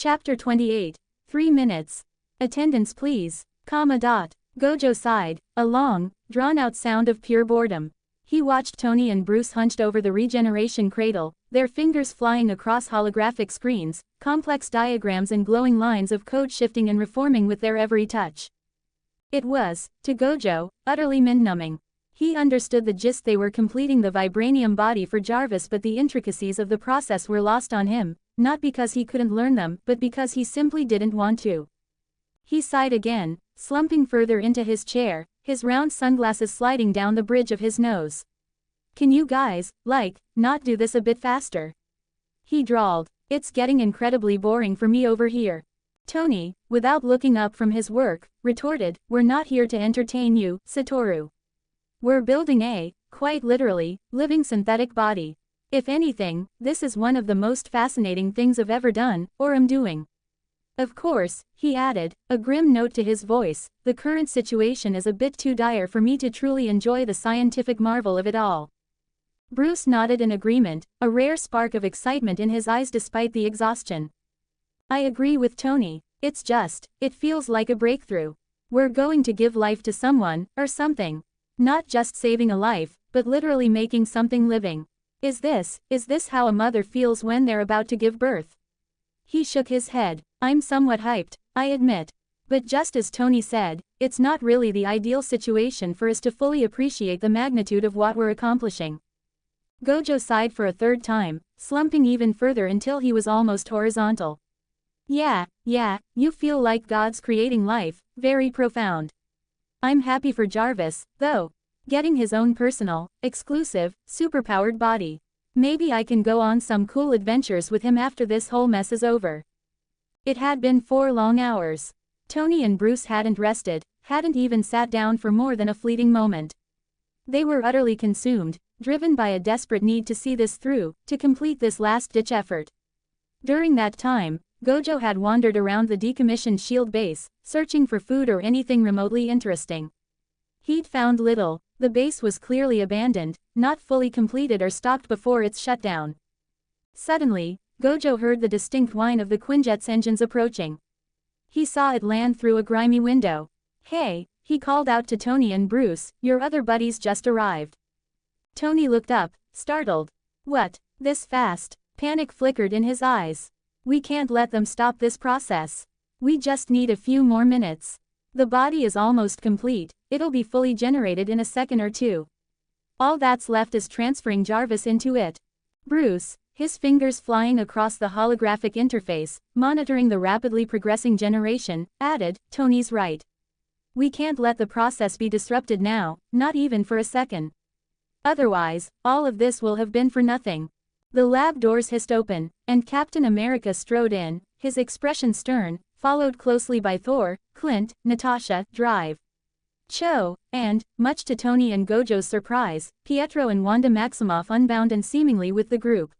Chapter 28. 3 minutes. Attendance please. Gojo sighed, a long, drawn-out sound of pure boredom. He watched Tony and Bruce hunched over the regeneration cradle, their fingers flying across holographic screens, complex diagrams and glowing lines of code shifting and reforming with their every touch. It was, to Gojo, utterly mind-numbing. He understood the gist. They were completing the vibranium body for Jarvis, but the intricacies of the process were lost on him, not because he couldn't learn them, but because he simply didn't want to. He sighed again, slumping further into his chair, his round sunglasses sliding down the bridge of his nose. Can you guys, not do this a bit faster? He drawled. It's getting incredibly boring for me over here. Tony, without looking up from his work, retorted, we're not here to entertain you, Satoru. We're building a, quite literally, living synthetic body. If anything, this is one of the most fascinating things I've ever done, or am doing. Of course, he added, a grim note to his voice, the current situation is a bit too dire for me to truly enjoy the scientific marvel of it all. Bruce nodded in agreement, a rare spark of excitement in his eyes despite the exhaustion. I agree with Tony, it feels like a breakthrough. We're going to give life to someone, or something. Not just saving a life, but literally making something living. Is this how a mother feels when they're about to give birth? He shook his head. I'm somewhat hyped, I admit. But just as Tony said, it's not really the ideal situation for us to fully appreciate the magnitude of what we're accomplishing. Gojo sighed for a third time, slumping even further until he was almost horizontal. Yeah, you feel like God's creating life, very profound. I'm happy for Jarvis, though. Getting his own personal, exclusive, superpowered body. Maybe I can go on some cool adventures with him after this whole mess is over. It had been 4 long hours. Tony and Bruce hadn't rested, hadn't even sat down for more than a fleeting moment. They were utterly consumed, driven by a desperate need to see this through, to complete this last-ditch effort. During that time, Gojo had wandered around the decommissioned shield base, searching for food or anything remotely interesting. He'd found little. The base was clearly abandoned, not fully completed or stopped before its shutdown. Suddenly, Gojo heard the distinct whine of the Quinjet's engines approaching. He saw it land through a grimy window. Hey, he called out to Tony and Bruce, your other buddies just arrived. Tony looked up, startled. What, this fast? Panic flickered in his eyes. We can't let them stop this process. We just need a few more minutes. The body is almost complete, it'll be fully generated in a second or two. All that's left is transferring Jarvis into it. Bruce, his fingers flying across the holographic interface, monitoring the rapidly progressing generation, added, Tony's right. We can't let the process be disrupted now, not even for a second. Otherwise, all of this will have been for nothing. The lab doors hissed open, and Captain America strode in, his expression stern, followed closely by Thor, Clint, Natasha, Drive. Cho, and, much to Tony and Gojo's surprise, Pietro and Wanda Maximoff unbound and seemingly with the group.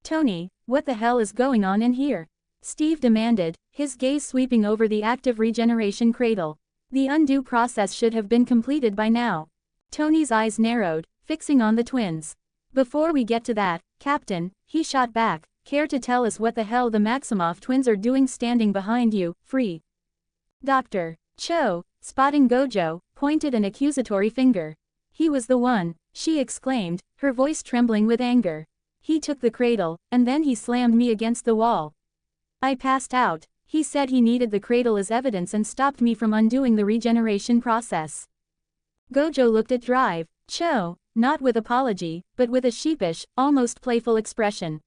Tony, what the hell is going on in here? Steve demanded, his gaze sweeping over the active regeneration cradle. The undo process should have been completed by now. Tony's eyes narrowed, fixing on the twins. Before we get to that, Captain, he shot back, care to tell us what the hell the Maximoff twins are doing standing behind you, free? Dr. Cho, spotting Gojo, pointed an accusatory finger. He was the one, she exclaimed, her voice trembling with anger. He took the cradle, and then he slammed me against the wall. I passed out. He said he needed the cradle as evidence and stopped me from undoing the regeneration process. Gojo looked at Drive. Cho, not with apology, but with a sheepish, almost playful expression.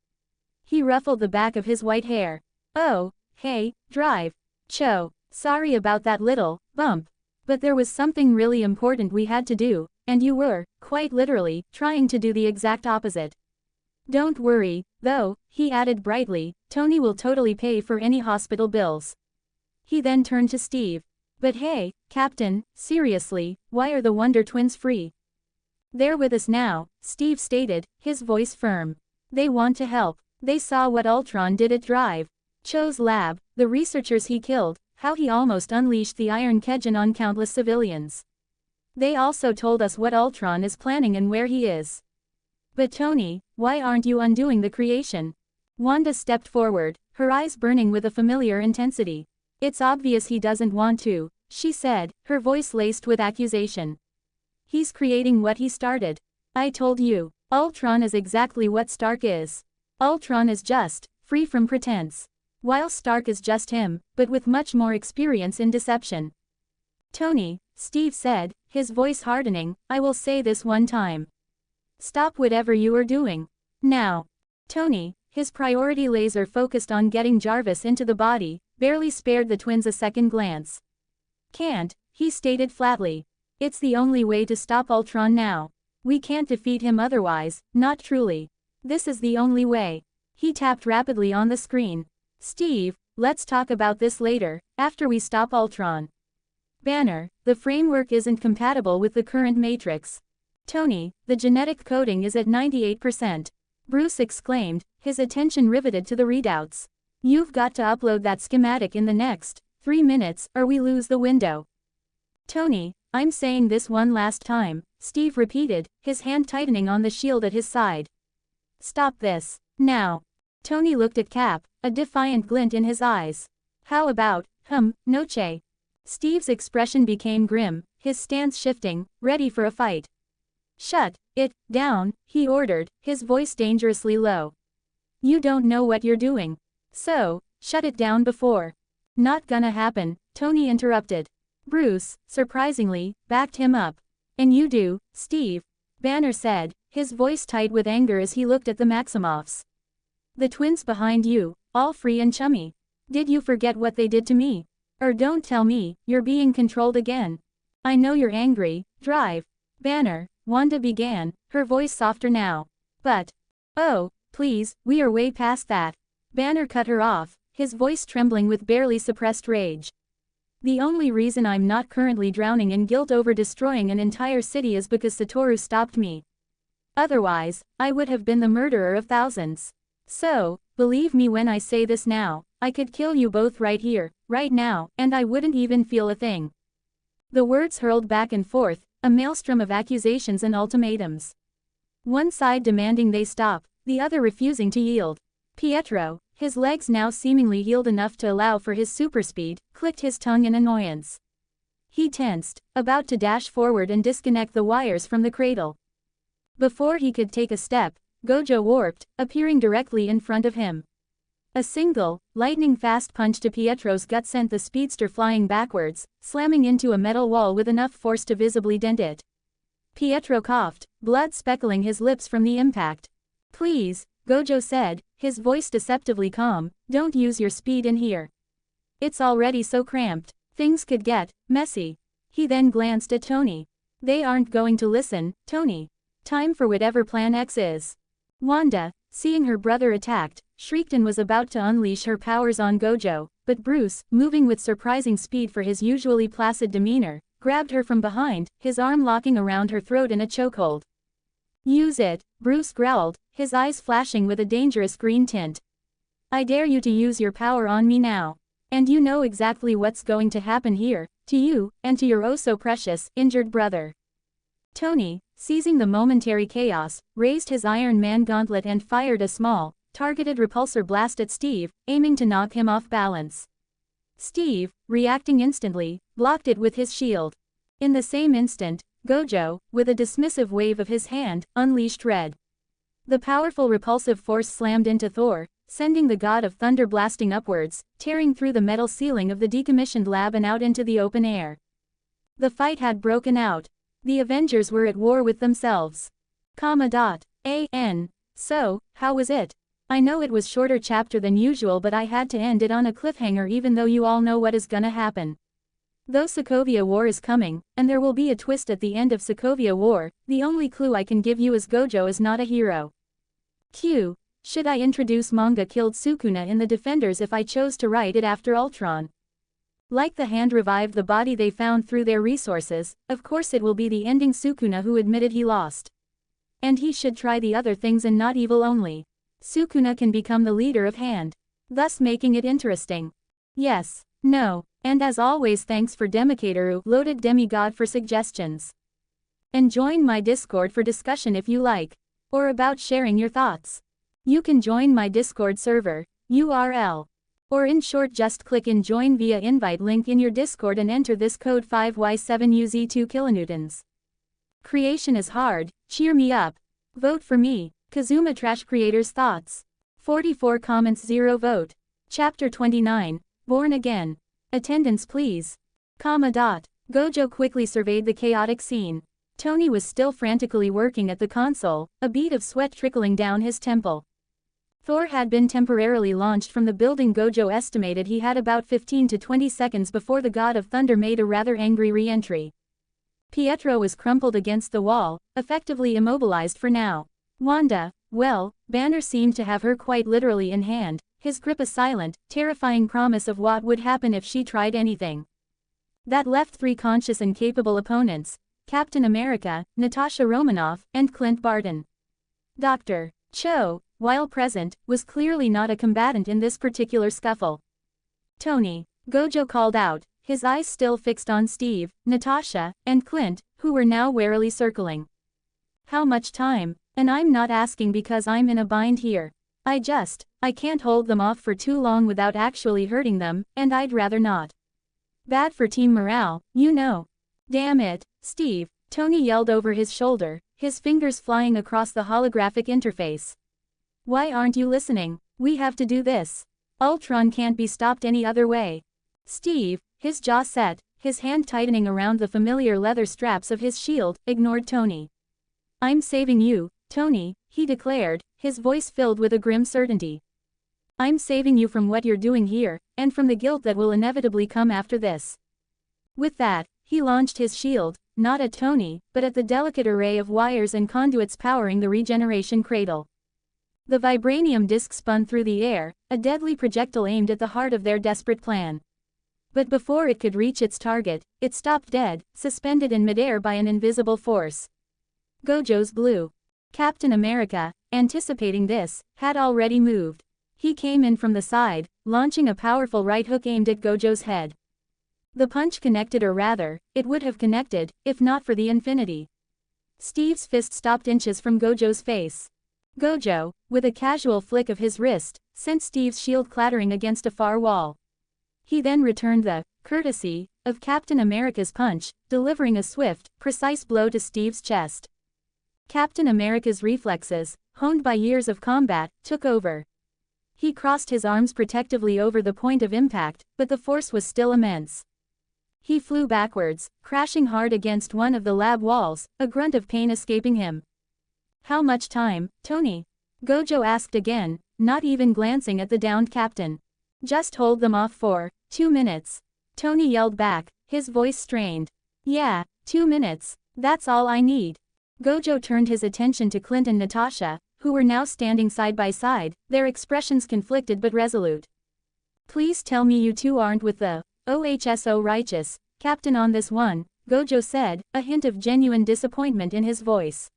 He ruffled the back of his white hair. Oh, hey, Drive. Cho, sorry about that little bump. But there was something really important we had to do, and you were, quite literally, trying to do the exact opposite. Don't worry, though, he added brightly, Tony will totally pay for any hospital bills. He then turned to Steve. But hey, Captain, seriously, why are the Wonder Twins free? They're with us now, Steve stated, his voice firm. They want to help. They saw what Ultron did at Drive. Cho's lab, the researchers he killed, how he almost unleashed the Iron Keijin on countless civilians. They also told us what Ultron is planning and where he is. But Tony, why aren't you undoing the creation? Wanda stepped forward, her eyes burning with a familiar intensity. It's obvious he doesn't want to, she said, her voice laced with accusation. He's creating what he started. I told you, Ultron is exactly what Stark is. Ultron is just, free from pretense. While Stark is just him, but with much more experience in deception. Tony, Steve said, his voice hardening, I will say this one time. Stop whatever you are doing. Now. Tony, his priority laser focused on getting Jarvis into the body, barely spared the twins a second glance. Can't, he stated flatly. It's the only way to stop Ultron now. We can't defeat him otherwise, not truly. This is the only way. He tapped rapidly on the screen. Steve, let's talk about this later, after we stop Ultron. Banner, the framework isn't compatible with the current matrix. Tony, the genetic coding is at 98%. Bruce exclaimed, his attention riveted to the readouts. You've got to upload that schematic in the next 3 minutes, or we lose the window. Tony, I'm saying this one last time, Steve repeated, his hand tightening on the shield at his side. Stop this, now. Tony looked at Cap, a defiant glint in his eyes. How about, Noche? Steve's expression became grim, his stance shifting, ready for a fight. Shut it down, he ordered, his voice dangerously low. You don't know what you're doing. So, shut it down before. Not gonna happen, Tony interrupted. Bruce, surprisingly, backed him up. And you do, Steve, Banner said, his voice tight with anger as he looked at the Maximoffs. The twins behind you, all free and chummy. Did you forget what they did to me? Or don't tell me, you're being controlled again. I know you're angry, drive. Banner, Wanda began, her voice softer now. But, oh, please, we are way past that. Banner cut her off, his voice trembling with barely suppressed rage. The only reason I'm not currently drowning in guilt over destroying an entire city is because Satoru stopped me. Otherwise, I would have been the murderer of thousands. So, believe me when I say this now, I could kill you both right here, right now, and I wouldn't even feel a thing. The words hurled back and forth, a maelstrom of accusations and ultimatums. One side demanding they stop, the other refusing to yield. Pietro, his legs now seemingly healed enough to allow for his superspeed, clicked his tongue in annoyance. He tensed, about to dash forward and disconnect the wires from the cradle. Before he could take a step, Gojo warped, appearing directly in front of him. A single, lightning-fast punch to Pietro's gut sent the speedster flying backwards, slamming into a metal wall with enough force to visibly dent it. Pietro coughed, blood speckling his lips from the impact. Please, Gojo said, his voice deceptively calm, don't use your speed in here. It's already so cramped, things could get messy. He then glanced at Tony. They aren't going to listen, Tony. Time for whatever Plan X is. Wanda, seeing her brother attacked, shrieked and was about to unleash her powers on Gojo, but Bruce, moving with surprising speed for his usually placid demeanor, grabbed her from behind, his arm locking around her throat in a chokehold. Use it, Bruce growled, his eyes flashing with a dangerous green tint. I dare you to use your power on me now. And you know exactly what's going to happen here, to you, and to your oh-so-precious, injured brother. Tony, seizing the momentary chaos, raised his Iron Man gauntlet and fired a small, targeted repulsor blast at Steve, aiming to knock him off balance. Steve, reacting instantly, blocked it with his shield. In the same instant, Gojo, with a dismissive wave of his hand, unleashed Red. The powerful repulsive force slammed into Thor, sending the god of thunder blasting upwards, tearing through the metal ceiling of the decommissioned lab and out into the open air. The fight had broken out. The Avengers were at war with themselves. So, how was it? I know it was shorter chapter than usual, but I had to end it on a cliffhanger even though you all know what is gonna happen. Though Sokovia War is coming, and there will be a twist at the end of Sokovia War, the only clue I can give you is Gojo is not a hero. Q. Should I introduce manga killed Sukuna in the Defenders if I chose to write it after Ultron? Like the hand revived the body they found through their resources, of course it will be the ending Sukuna who admitted he lost. And he should try the other things and not evil only. Sukuna can become the leader of Hand, thus making it interesting. Yes, no, and as always thanks for Demikateru, loaded demigod, for suggestions. And join my Discord for discussion if you like, or about sharing your thoughts. You can join my Discord server, URL. Or in short, just click in join via invite link in your Discord and enter this code 5Y7UZ2 kilonewtons. Creation is hard, cheer me up. Vote for me. Kazuma Trash Creators Thoughts. 44 comments 0 vote. Chapter 29, Born Again. Attendance please. Gojo quickly surveyed the chaotic scene. Tony was still frantically working at the console, a bead of sweat trickling down his temple. Thor had been temporarily launched from the building. Gojo estimated he had about 15 to 20 seconds before the God of Thunder made a rather angry re-entry. Pietro was crumpled against the wall, effectively immobilized for now. Wanda, well, Banner seemed to have her quite literally in hand, his grip a silent, terrifying promise of what would happen if she tried anything. That left 3 conscious and capable opponents: Captain America, Natasha Romanoff, and Clint Barton. Dr. Cho, while present, was clearly not a combatant in this particular scuffle. Tony, Gojo called out, his eyes still fixed on Steve, Natasha, and Clint, who were now warily circling. How much time? And I'm not asking because I'm in a bind here. I can't hold them off for too long without actually hurting them, and I'd rather not. Bad for team morale, you know. Damn it, Steve, Tony yelled over his shoulder, his fingers flying across the holographic interface. Why aren't you listening? We have to do this. Ultron can't be stopped any other way. Steve, his jaw set, his hand tightening around the familiar leather straps of his shield, ignored Tony. I'm saving you, Tony, he declared, his voice filled with a grim certainty. I'm saving you from what you're doing here, and from the guilt that will inevitably come after this. With that, he launched his shield, not at Tony, but at the delicate array of wires and conduits powering the regeneration cradle. The vibranium disc spun through the air, a deadly projectile aimed at the heart of their desperate plan. But before it could reach its target, it stopped dead, suspended in midair by an invisible force. Gojo's blue. Captain America, anticipating this, had already moved. He came in from the side, launching a powerful right hook aimed at Gojo's head. The punch connected, or rather, it would have connected, if not for the infinity. Steve's fist stopped inches from Gojo's face. Gojo, with a casual flick of his wrist, sent Steve's shield clattering against a far wall. He then returned the courtesy of Captain America's punch, delivering a swift, precise blow to Steve's chest. Captain America's reflexes, honed by years of combat, took over. He crossed his arms protectively over the point of impact, but the force was still immense. He flew backwards, crashing hard against one of the lab walls, a grunt of pain escaping him. How much time, Tony? Gojo asked again, not even glancing at the downed captain. Just hold them off for 2 minutes. Tony yelled back, his voice strained. Yeah, 2 minutes. That's all I need. Gojo turned his attention to Clint and Natasha, who were now standing side by side, their expressions conflicted but resolute. Please tell me you two aren't with the OHSO righteous captain on this one, Gojo said, a hint of genuine disappointment in his voice.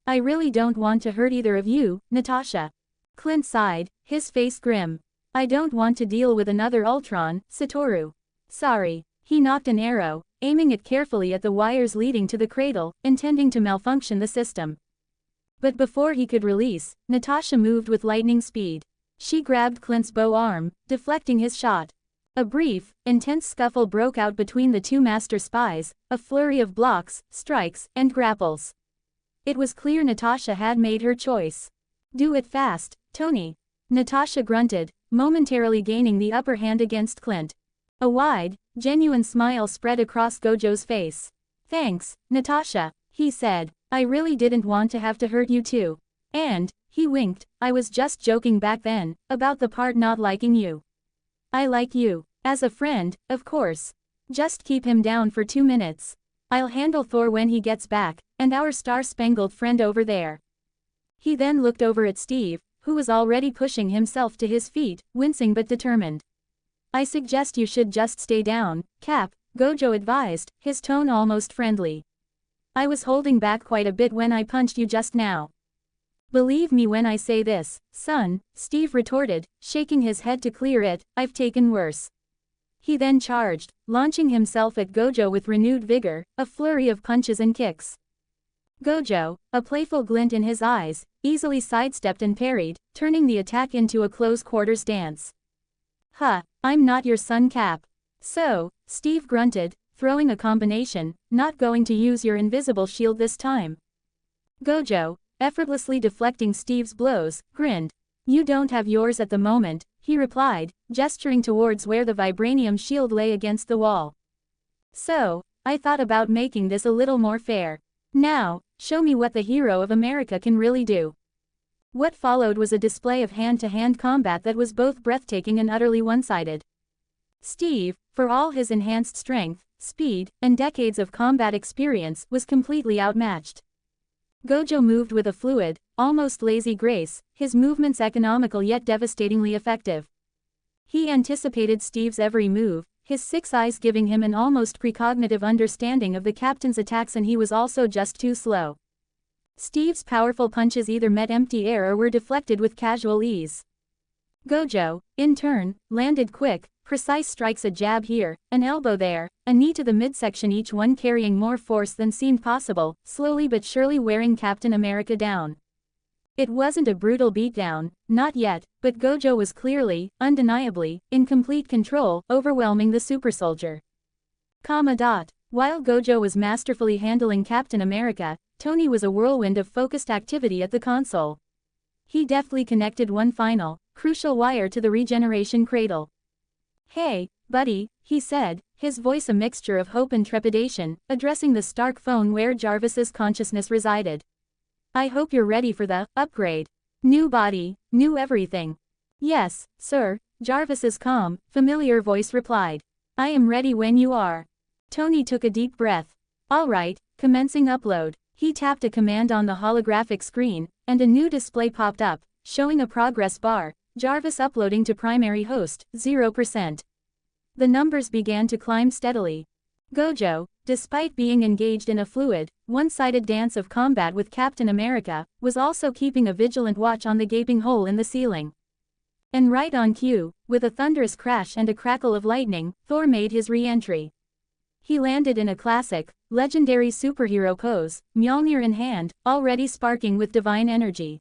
I really don't want to hurt either of you, Natasha. Clint sighed, his face grim. I don't want to deal with another Ultron, Satoru. Sorry. He knocked an arrow, aiming it carefully at the wires leading to the cradle, intending to malfunction the system. But before he could release, Natasha moved with lightning speed. She grabbed Clint's bow arm, deflecting his shot. A brief, intense scuffle broke out between the two master spies, a flurry of blocks, strikes, and grapples. It was clear Natasha had made her choice. Do it fast, Tony. Natasha grunted, momentarily gaining the upper hand against Clint. A wide, genuine smile spread across Gojo's face. Thanks, Natasha, he said. I really didn't want to have to hurt you too. And, he winked, I was just joking back then, about the part not liking you. I like you. As a friend, of course. Just keep him down for 2 minutes. I'll handle Thor when he gets back, and our star-spangled friend over there. He then looked over at Steve, who was already pushing himself to his feet, wincing but determined. I suggest you should just stay down, Cap, Gojo advised, his tone almost friendly. I was holding back quite a bit when I punched you just now. Believe me when I say this, son, Steve retorted, shaking his head to clear it, I've taken worse. He then charged, launching himself at Gojo with renewed vigor, a flurry of punches and kicks. Gojo, a playful glint in his eyes, easily sidestepped and parried, turning the attack into a close-quarters dance. "Huh, I'm not your son, Cap." "So," Steve grunted, throwing a combination, "not going to use your invisible shield this time." Gojo, effortlessly deflecting Steve's blows, grinned. "You don't have yours at the moment," he replied, gesturing towards where the vibranium shield lay against the wall. "So, I thought about making this a little more fair. Now, show me what the hero of America can really do." What followed was a display of hand-to-hand combat that was both breathtaking and utterly one-sided. Steve, for all his enhanced strength, speed, and decades of combat experience, was completely outmatched. Gojo moved with a fluid, almost lazy grace, his movements economical yet devastatingly effective. He anticipated Steve's every move, his six eyes giving him an almost precognitive understanding of the captain's attacks, and he was also just too slow. Steve's powerful punches either met empty air or were deflected with casual ease. Gojo, in turn, landed quick, precise strikes, a jab here, an elbow there, a knee to the midsection, each one carrying more force than seemed possible, slowly but surely wearing Captain America down. It wasn't a brutal beatdown, not yet, but Gojo was clearly, undeniably, in complete control, overwhelming the super soldier. While Gojo was masterfully handling Captain America, Tony was a whirlwind of focused activity at the console. He deftly connected one final, crucial wire to the regeneration cradle. "Hey, buddy," he said, his voice a mixture of hope and trepidation, addressing the Stark phone where Jarvis's consciousness resided. "I hope you're ready for the upgrade. New body, new everything." "Yes, sir," Jarvis's calm, familiar voice replied. "I am ready when you are." Tony took a deep breath. "All right, commencing upload." He tapped a command on the holographic screen, and a new display popped up, showing a progress bar, Jarvis uploading to primary host, 0%. The numbers began to climb steadily. Gojo, despite being engaged in a fluid, one-sided dance of combat with Captain America, was also keeping a vigilant watch on the gaping hole in the ceiling. And right on cue, with a thunderous crash and a crackle of lightning, Thor made his re-entry. He landed in a classic, legendary superhero pose, Mjolnir in hand, already sparking with divine energy.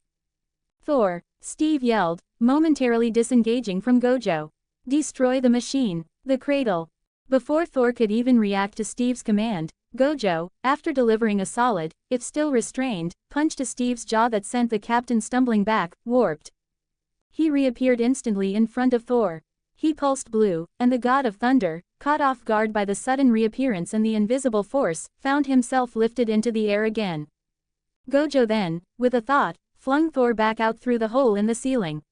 "Thor," Steve yelled, momentarily disengaging from Gojo. "Destroy the machine, the cradle." Before Thor could even react to Steve's command, Gojo, after delivering a solid, if still restrained, punch to Steve's jaw that sent the captain stumbling back, warped. He reappeared instantly in front of Thor. He pulsed blue, and the god of thunder, caught off guard by the sudden reappearance and the invisible force, found himself lifted into the air again. Gojo then, with a thought, flung Thor back out through the hole in the ceiling.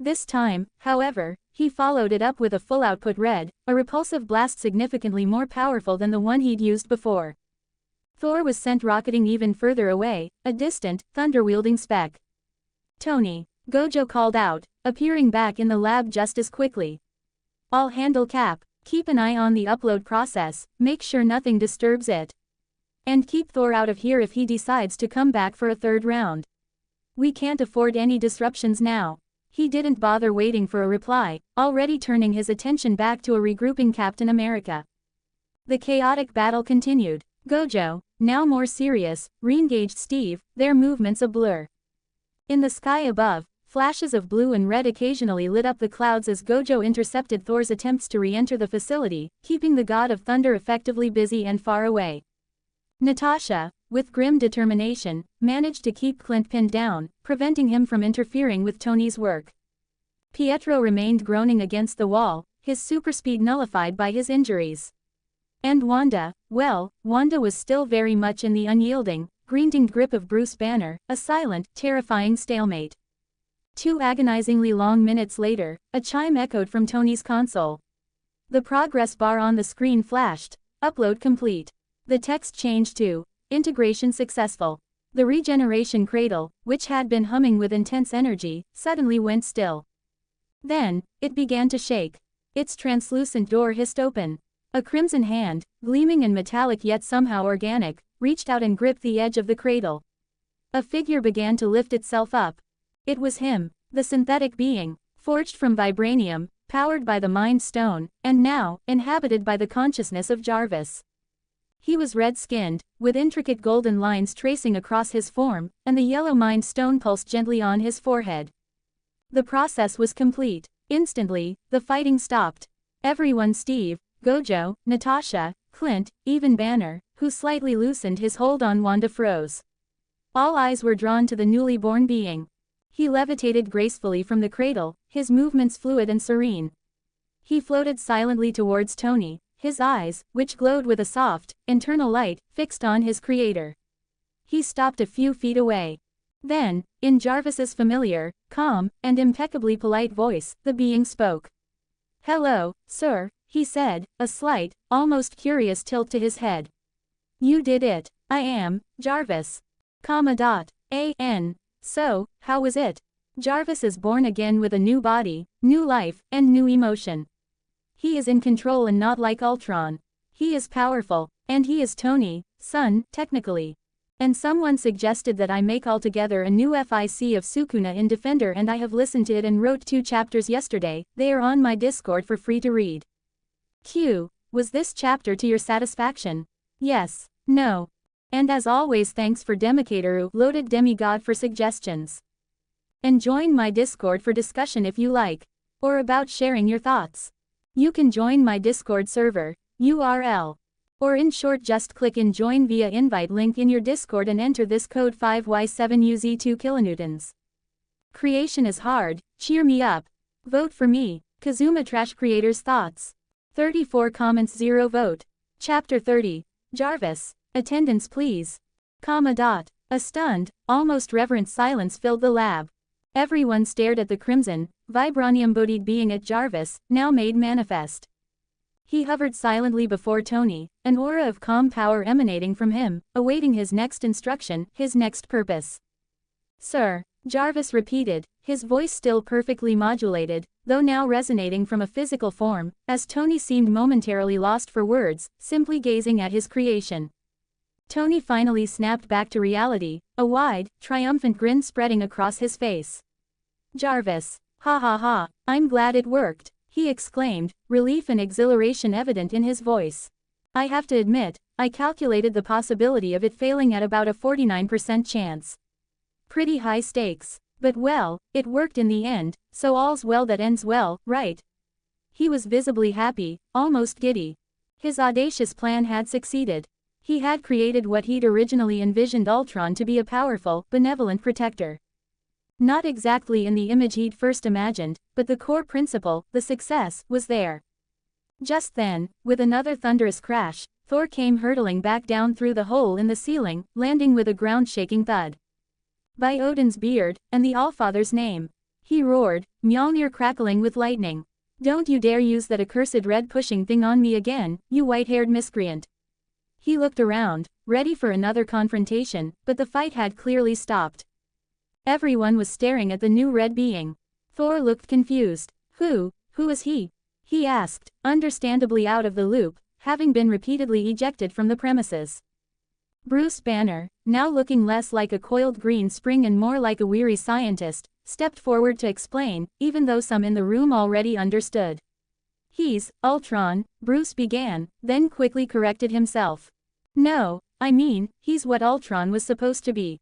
This time, however, he followed it up with a full output red, a repulsive blast significantly more powerful than the one he'd used before. Thor was sent rocketing even further away, a distant, thunder-wielding speck. "Tony," Gojo called out, appearing back in the lab just as quickly. "I'll handle Cap. Keep an eye on the upload process, make sure nothing disturbs it. And keep Thor out of here if he decides to come back for a third round. We can't afford any disruptions now." He didn't bother waiting for a reply, already turning his attention back to a regrouping Captain America. The chaotic battle continued. Gojo, now more serious, re-engaged Steve, their movements a blur. In the sky above, flashes of blue and red occasionally lit up the clouds as Gojo intercepted Thor's attempts to re-enter the facility, keeping the god of thunder effectively busy and far away. Natasha, with grim determination, managed to keep Clint pinned down, preventing him from interfering with Tony's work. Pietro remained groaning against the wall, his superspeed nullified by his injuries. And Wanda, well, Wanda was still very much in the unyielding, green-tinged grip of Bruce Banner, a silent, terrifying stalemate. 2 agonizingly long minutes later, a chime echoed from Tony's console. The progress bar on the screen flashed, "Upload complete." The text changed to, "Integration successful." The regeneration cradle, which had been humming with intense energy, suddenly went still. Then, it began to shake. Its translucent door hissed open. A crimson hand, gleaming and metallic yet somehow organic, reached out and gripped the edge of the cradle. A figure began to lift itself up. It was him, the synthetic being, forged from vibranium, powered by the Mind Stone, and now, inhabited by the consciousness of Jarvis. He was red-skinned, with intricate golden lines tracing across his form, and the yellow mind stone pulsed gently on his forehead. The process was complete. Instantly, the fighting stopped. Everyone, Steve, Gojo, Natasha, Clint, even Banner, who slightly loosened his hold on Wanda, froze. All eyes were drawn to the newly born being. He levitated gracefully from the cradle, his movements fluid and serene. He floated silently towards Tony, his eyes, which glowed with a soft, internal light, fixed on his creator. He stopped a few feet away. Then, in Jarvis's familiar, calm, and impeccably polite voice, the being spoke. "Hello, sir," he said, a slight, almost curious tilt to his head. "You did it. I am, Jarvis. A.N. So, how was it? Jarvis is born again with a new body, new life, and new emotion. He is in control and not like Ultron. He is powerful, and he is Tony, son, technically. And someone suggested that I make altogether a new FIC of Sukuna in Defender, and I have listened to it and wrote 2 chapters yesterday. They are on my Discord for free to read. Q. Was this chapter to your satisfaction? Yes. No. And as always, thanks for Demikateru, loaded demigod, for suggestions. And join my Discord for discussion if you like. Or about sharing your thoughts. You can join my Discord server, URL. Or in short, just click in join via invite link in your Discord and enter this code 5Y7UZ2 kilonewtons. Creation is hard, cheer me up. Vote for me, Kazuma Trash Creators Thoughts. 34 comments, 0 vote. Chapter 30, Jarvis. Attendance please. A stunned, almost reverent silence filled the lab. Everyone stared at the crimson, vibranium-bodied being at Jarvis, now made manifest. He hovered silently before Tony, an aura of calm power emanating from him, awaiting his next instruction, his next purpose. "Sir," Jarvis repeated, his voice still perfectly modulated, though now resonating from a physical form, as Tony seemed momentarily lost for words, simply gazing at his creation. Tony finally snapped back to reality, a wide, triumphant grin spreading across his face. "Jarvis, ha ha ha, I'm glad it worked," he exclaimed, relief and exhilaration evident in his voice. "I have to admit, I calculated the possibility of it failing at about a 49% chance. Pretty high stakes. But well, it worked in the end, so all's well that ends well, right?" He was visibly happy, almost giddy. His audacious plan had succeeded. He had created what he'd originally envisioned Ultron to be, a powerful, benevolent protector. Not exactly in the image he'd first imagined, but the core principle, the success, was there. Just then, with another thunderous crash, Thor came hurtling back down through the hole in the ceiling, landing with a ground-shaking thud. "By Odin's beard, and the Allfather's name," he roared, Mjolnir crackling with lightning. "Don't you dare use that accursed red-pushing thing on me again, you white-haired miscreant." He looked around, ready for another confrontation, but the fight had clearly stopped. Everyone was staring at the new red being. Thor looked confused. Who is he?" he asked, understandably out of the loop, having been repeatedly ejected from the premises. Bruce Banner, now looking less like a coiled green spring and more like a weary scientist, stepped forward to explain, even though some in the room already understood. "He's Ultron," Bruce began, then quickly corrected himself. "No, I mean, he's what Ultron was supposed to be.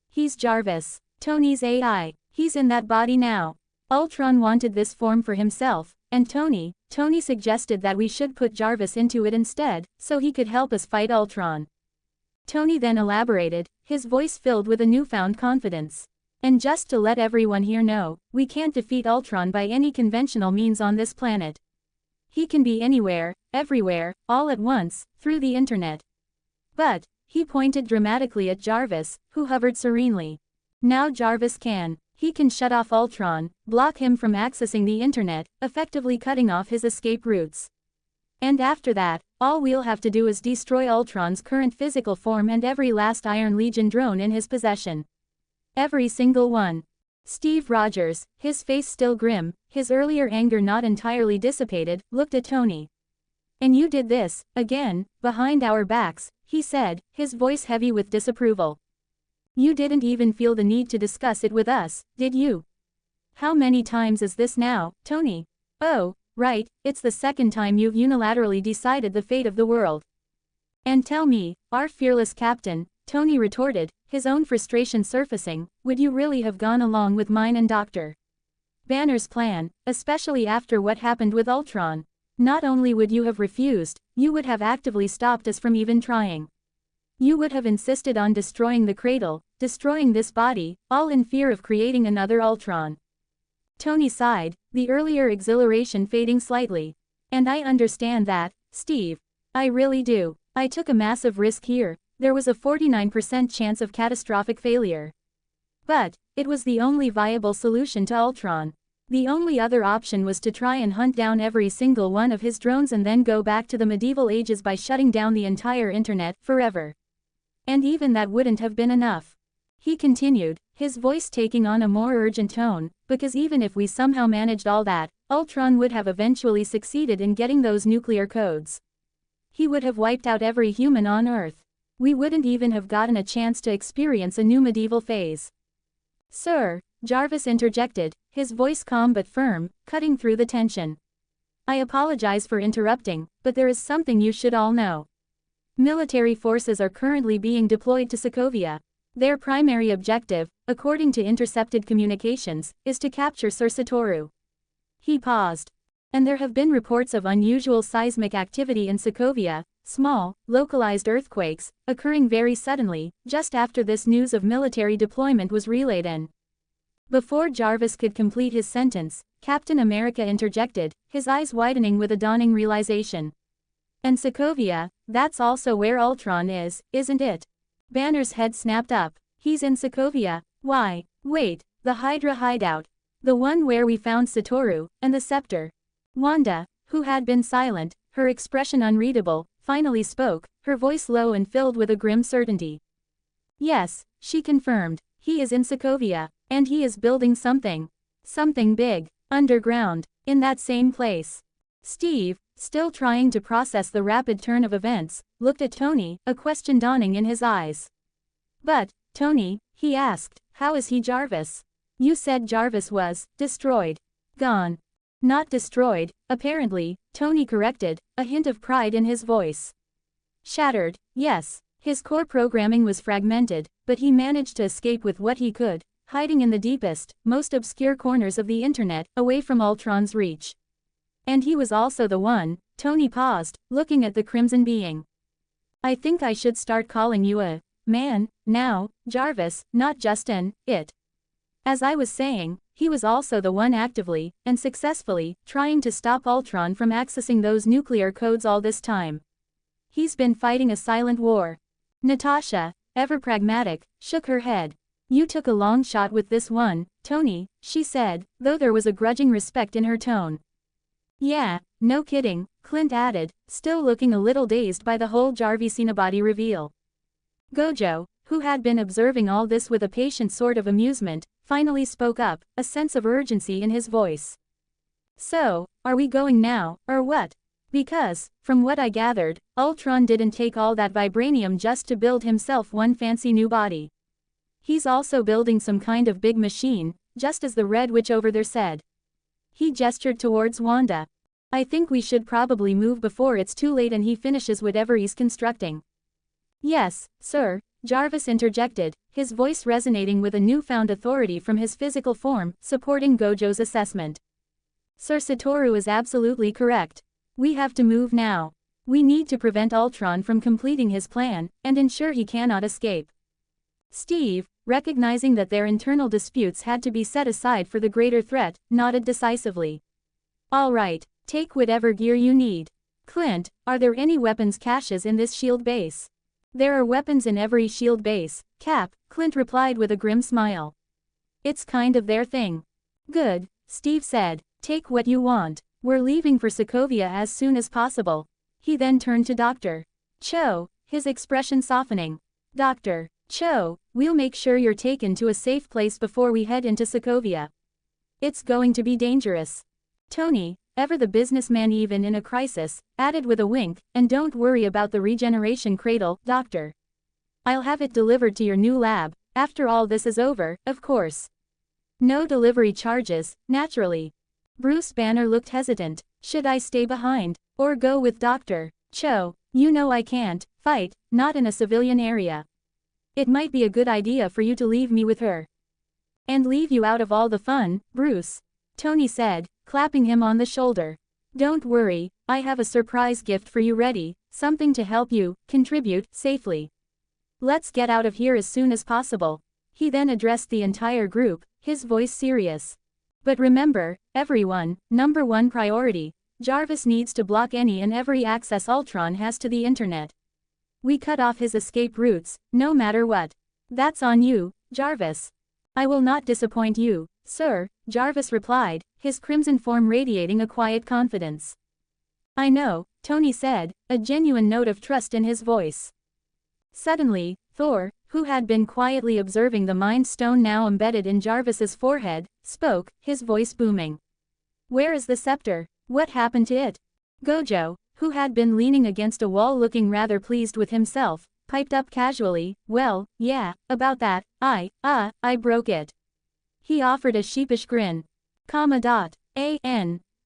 He's Jarvis, Tony's AI, he's in that body now. Ultron wanted this form for himself, and Tony suggested that we should put Jarvis into it instead, so he could help us fight Ultron." Tony then elaborated, his voice filled with a newfound confidence. "And just to let everyone here know, we can't defeat Ultron by any conventional means on this planet. He can be anywhere, everywhere, all at once, through the internet. But," he pointed dramatically at Jarvis, who hovered serenely. "Now Jarvis can. He can shut off Ultron, block him from accessing the internet, effectively cutting off his escape routes. And after that, all we'll have to do is destroy Ultron's current physical form and every last Iron Legion drone in his possession. Every single one." Steve Rogers, his face still grim, his earlier anger not entirely dissipated, looked at Tony. "And you did this, again, behind our backs," he said, his voice heavy with disapproval. "You didn't even feel the need to discuss it with us, did you? How many times is this now, Tony? Oh, right, it's the second time you've unilaterally decided the fate of the world. And tell me, our fearless captain, Tony retorted, his own frustration surfacing, would you really have gone along with mine and Dr. Banner's plan, especially after what happened with Ultron? Not only would you have refused, you would have actively stopped us from even trying. You would have insisted on destroying the cradle, destroying this body, all in fear of creating another Ultron. Tony sighed, the earlier exhilaration fading slightly. And I understand that, Steve. I really do. I took a massive risk here. There was a 49% chance of catastrophic failure. But it was the only viable solution to Ultron. The only other option was to try and hunt down every single one of his drones and then go back to the medieval ages by shutting down the entire internet forever. And even that wouldn't have been enough. He continued, his voice taking on a more urgent tone, because even if we somehow managed all that, Ultron would have eventually succeeded in getting those nuclear codes. He would have wiped out every human on Earth. We wouldn't even have gotten a chance to experience a new medieval phase. Sir, Jarvis interjected, his voice calm but firm, cutting through the tension. I apologize for interrupting, but there is something you should all know. Military forces are currently being deployed to Sokovia. Their primary objective, according to intercepted communications, is to capture Sir Satoru. He paused. And there have been reports of unusual seismic activity in Sokovia, small, localized earthquakes, occurring very suddenly, just after this news of military deployment was relayed in. Before Jarvis could complete his sentence, Captain America interjected, his eyes widening with a dawning realization. And Sokovia, that's also where Ultron is, isn't it? Banner's head snapped up. He's in Sokovia. Why? Wait, the Hydra hideout. The one where we found Satoru, and the scepter. Wanda, who had been silent, her expression unreadable, finally spoke, her voice low and filled with a grim certainty. Yes, she confirmed, he is in Sokovia, and he is building something. Something big, underground, in that same place. Steve, still trying to process the rapid turn of events, looked at Tony, a question dawning in his eyes. But, Tony, he asked, how is he Jarvis? You said Jarvis was destroyed. Gone. Not destroyed, apparently, Tony corrected, a hint of pride in his voice. Shattered, yes, his core programming was fragmented, but he managed to escape with what he could, hiding in the deepest, most obscure corners of the internet, away from Ultron's reach. And he was also the one, Tony paused, looking at the crimson being. I think I should start calling you a man, now, Jarvis, not just an it. As I was saying, he was also the one actively, and successfully, trying to stop Ultron from accessing those nuclear codes all this time. He's been fighting a silent war. Natasha, ever pragmatic, shook her head. You took a long shot with this one, Tony, she said, though there was a grudging respect in her tone. Yeah, no kidding, Clint added, still looking a little dazed by the whole Jarvis-Cinabody reveal. Gojo, who had been observing all this with a patient sort of amusement, finally spoke up, a sense of urgency in his voice. So, are we going now, or what? Because, from what I gathered, Ultron didn't take all that vibranium just to build himself one fancy new body. He's also building some kind of big machine, just as the Red Witch over there said. He gestured towards Wanda. I think we should probably move before it's too late and he finishes whatever he's constructing. Yes, sir, Jarvis interjected, his voice resonating with a newfound authority from his physical form, supporting Gojo's assessment. Sir Satoru is absolutely correct. We have to move now. We need to prevent Ultron from completing his plan, and ensure he cannot escape. Steve, recognizing that their internal disputes had to be set aside for the greater threat, nodded decisively. All right, take whatever gear you need. Clint, are there any weapons caches in this shield base? There are weapons in every shield base, Cap, Clint replied with a grim smile. It's kind of their thing. Good, Steve said, take what you want. We're leaving for Sokovia as soon as possible. He then turned to Dr. Cho, his expression softening. Dr. Cho, we'll make sure you're taken to a safe place before we head into Sokovia. It's going to be dangerous. Tony, ever the businessman even in a crisis, added with a wink, and don't worry about the regeneration cradle, Doctor. I'll have it delivered to your new lab, after all this is over, of course. No delivery charges, naturally. Bruce Banner looked hesitant. Should I stay behind, or go with Dr. Cho? You know I can't fight, not in a civilian area. It might be a good idea for you to leave me with her. And leave you out of all the fun, Bruce. Tony said, clapping him on the shoulder. Don't worry, I have a surprise gift for you ready, something to help you contribute safely. Let's get out of here as soon as possible. He then addressed the entire group, his voice serious. But remember, everyone, number one priority, Jarvis needs to block any and every access Ultron has to the internet. We cut off his escape routes, no matter what. That's on you, Jarvis. I will not disappoint you, sir, Jarvis replied, his crimson form radiating a quiet confidence. I know, Tony said, a genuine note of trust in his voice. Suddenly, Thor, who had been quietly observing the Mind Stone now embedded in Jarvis's forehead, spoke, his voice booming. Where is the scepter? What happened to it? Gojo, who had been leaning against a wall looking rather pleased with himself, piped up casually, well, yeah, about that, I broke it. He offered a sheepish grin.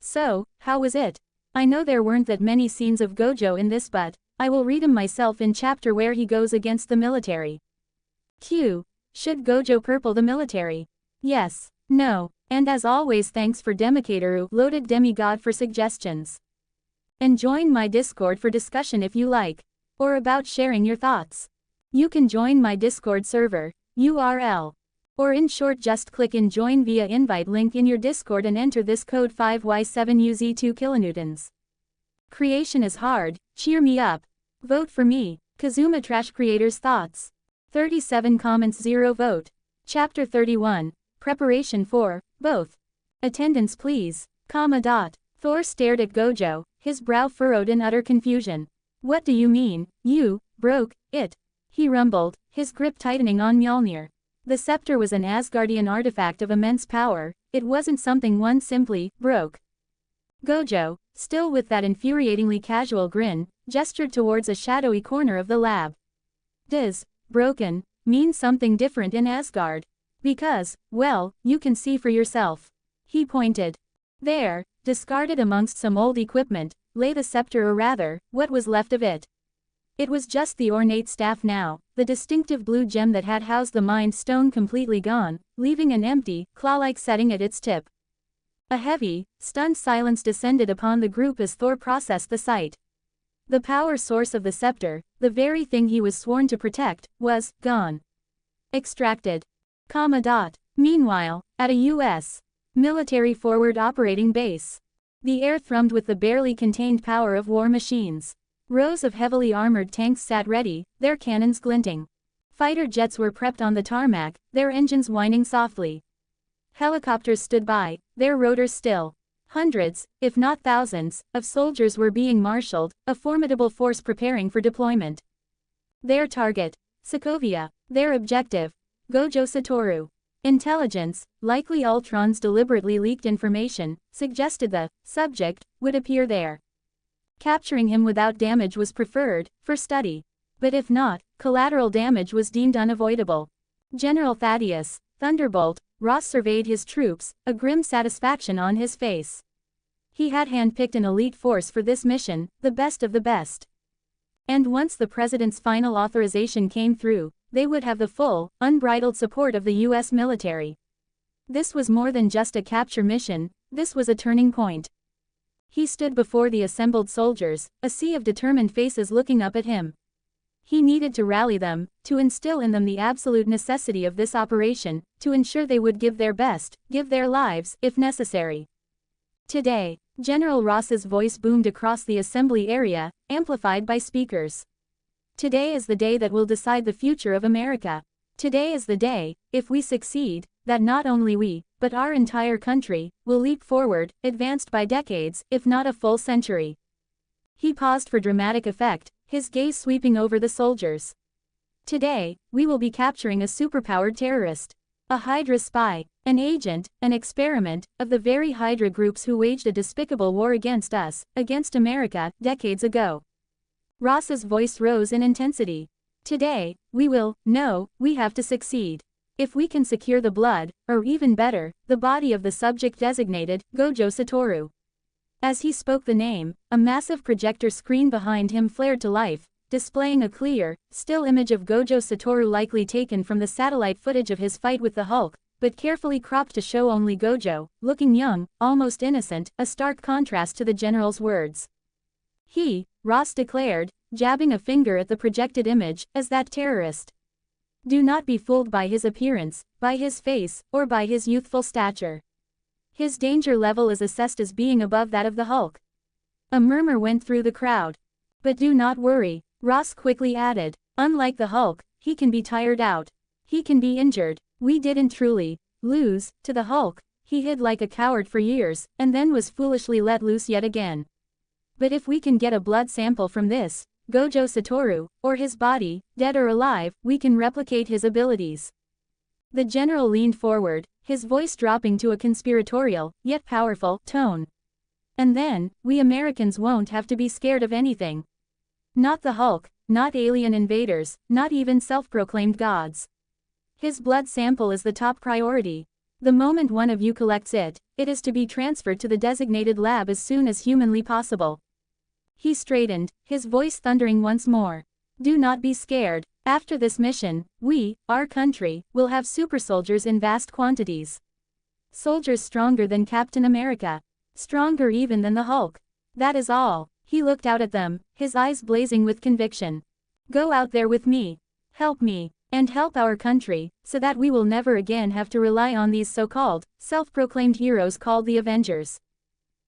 So, how was it? I know there weren't that many scenes of Gojo in this, but I will read him myself in chapter where he goes against the military. Q. Should Gojo purple the military? Yes. No. And as always, thanks for Demikateru, loaded demigod, for suggestions. And join my Discord for discussion if you like. Or about sharing your thoughts. You can join my Discord server, URL. Or in short, just click in join via invite link in your Discord and enter this code 5Y7UZ2 kilonewtons. Creation is hard, cheer me up. Vote for me, Kazuma Trash Creators Thoughts. 37 comments 0 vote. Chapter 31, Preparation for, both. Attendance please, Thor stared at Gojo, his brow furrowed in utter confusion. What do you mean, you, broke, it? He rumbled, his grip tightening on Mjolnir. The scepter was an Asgardian artifact of immense power, it wasn't something one simply broke. Gojo, still with that infuriatingly casual grin, gestured towards a shadowy corner of the lab. Does broken mean something different in Asgard? Because, well, you can see for yourself. He pointed. There, discarded amongst some old equipment, lay the scepter, or rather, what was left of it. It was just the ornate staff now, the distinctive blue gem that had housed the Mind Stone completely gone, leaving an empty, claw-like setting at its tip. A heavy, stunned silence descended upon the group as Thor processed the sight. The power source of the scepter, the very thing he was sworn to protect, was gone. Extracted. Meanwhile, at a U.S. military forward operating base. The air thrummed with the barely contained power of war machines. Rows of heavily armored tanks sat ready, their cannons glinting. Fighter jets were prepped on the tarmac, their engines whining softly. Helicopters stood by, their rotors still. Hundreds, if not thousands, of soldiers were being marshaled, a formidable force preparing for deployment. Their target, Sokovia. Their objective, Gojo Satoru. Intelligence, likely Ultron's deliberately leaked information, suggested the subject would appear there. Capturing him without damage was preferred, for study. But if not, collateral damage was deemed unavoidable. General Thaddeus, Thunderbolt, Ross surveyed his troops, a grim satisfaction on his face. He had handpicked an elite force for this mission, the best of the best. And once the president's final authorization came through, they would have the full, unbridled support of the U.S. military. This was more than just a capture mission, this was a turning point. He stood before the assembled soldiers, a sea of determined faces looking up at him. He needed to rally them, to instill in them the absolute necessity of this operation, to ensure they would give their best, give their lives, if necessary. Today, General Ross's voice boomed across the assembly area, amplified by speakers. Today is the day that will decide the future of America. Today is the day, if we succeed, that not only we, but our entire country, will leap forward, advanced by decades, if not a full century. He paused for dramatic effect, his gaze sweeping over the soldiers. Today, we will be capturing a superpowered terrorist. A Hydra spy, an agent, an experiment, of the very Hydra groups who waged a despicable war against us, against America, decades ago. Ross's voice rose in intensity. Today, we will, no, we have to succeed. If we can secure the blood, or even better, the body of the subject designated, Gojo Satoru. As he spoke the name, a massive projector screen behind him flared to life, displaying a clear, still image of Gojo Satoru, likely taken from the satellite footage of his fight with the Hulk, but carefully cropped to show only Gojo, looking young, almost innocent, a stark contrast to the general's words. Ross declared, jabbing a finger at the projected image, as that terrorist. Do not be fooled by his appearance, by his face, or by his youthful stature. His danger level is assessed as being above that of the Hulk. A murmur went through the crowd. But do not worry, Ross quickly added. Unlike the Hulk, he can be tired out. He can be injured. We didn't truly lose to the Hulk. He hid like a coward for years, and then was foolishly let loose yet again. But if we can get a blood sample from this Gojo Satoru, or his body, dead or alive, we can replicate his abilities. The general leaned forward, his voice dropping to a conspiratorial, yet powerful, tone. And then, we Americans won't have to be scared of anything. Not the Hulk, not alien invaders, not even self-proclaimed gods. His blood sample is the top priority. The moment one of you collects it, it is to be transferred to the designated lab as soon as humanly possible. He straightened, his voice thundering once more. Do not be scared. After this mission, we, our country, will have super soldiers in vast quantities. Soldiers stronger than Captain America. Stronger even than the Hulk. That is all. He looked out at them, his eyes blazing with conviction. Go out there with me. Help me, and help our country, so that we will never again have to rely on these so-called, self-proclaimed heroes called the Avengers.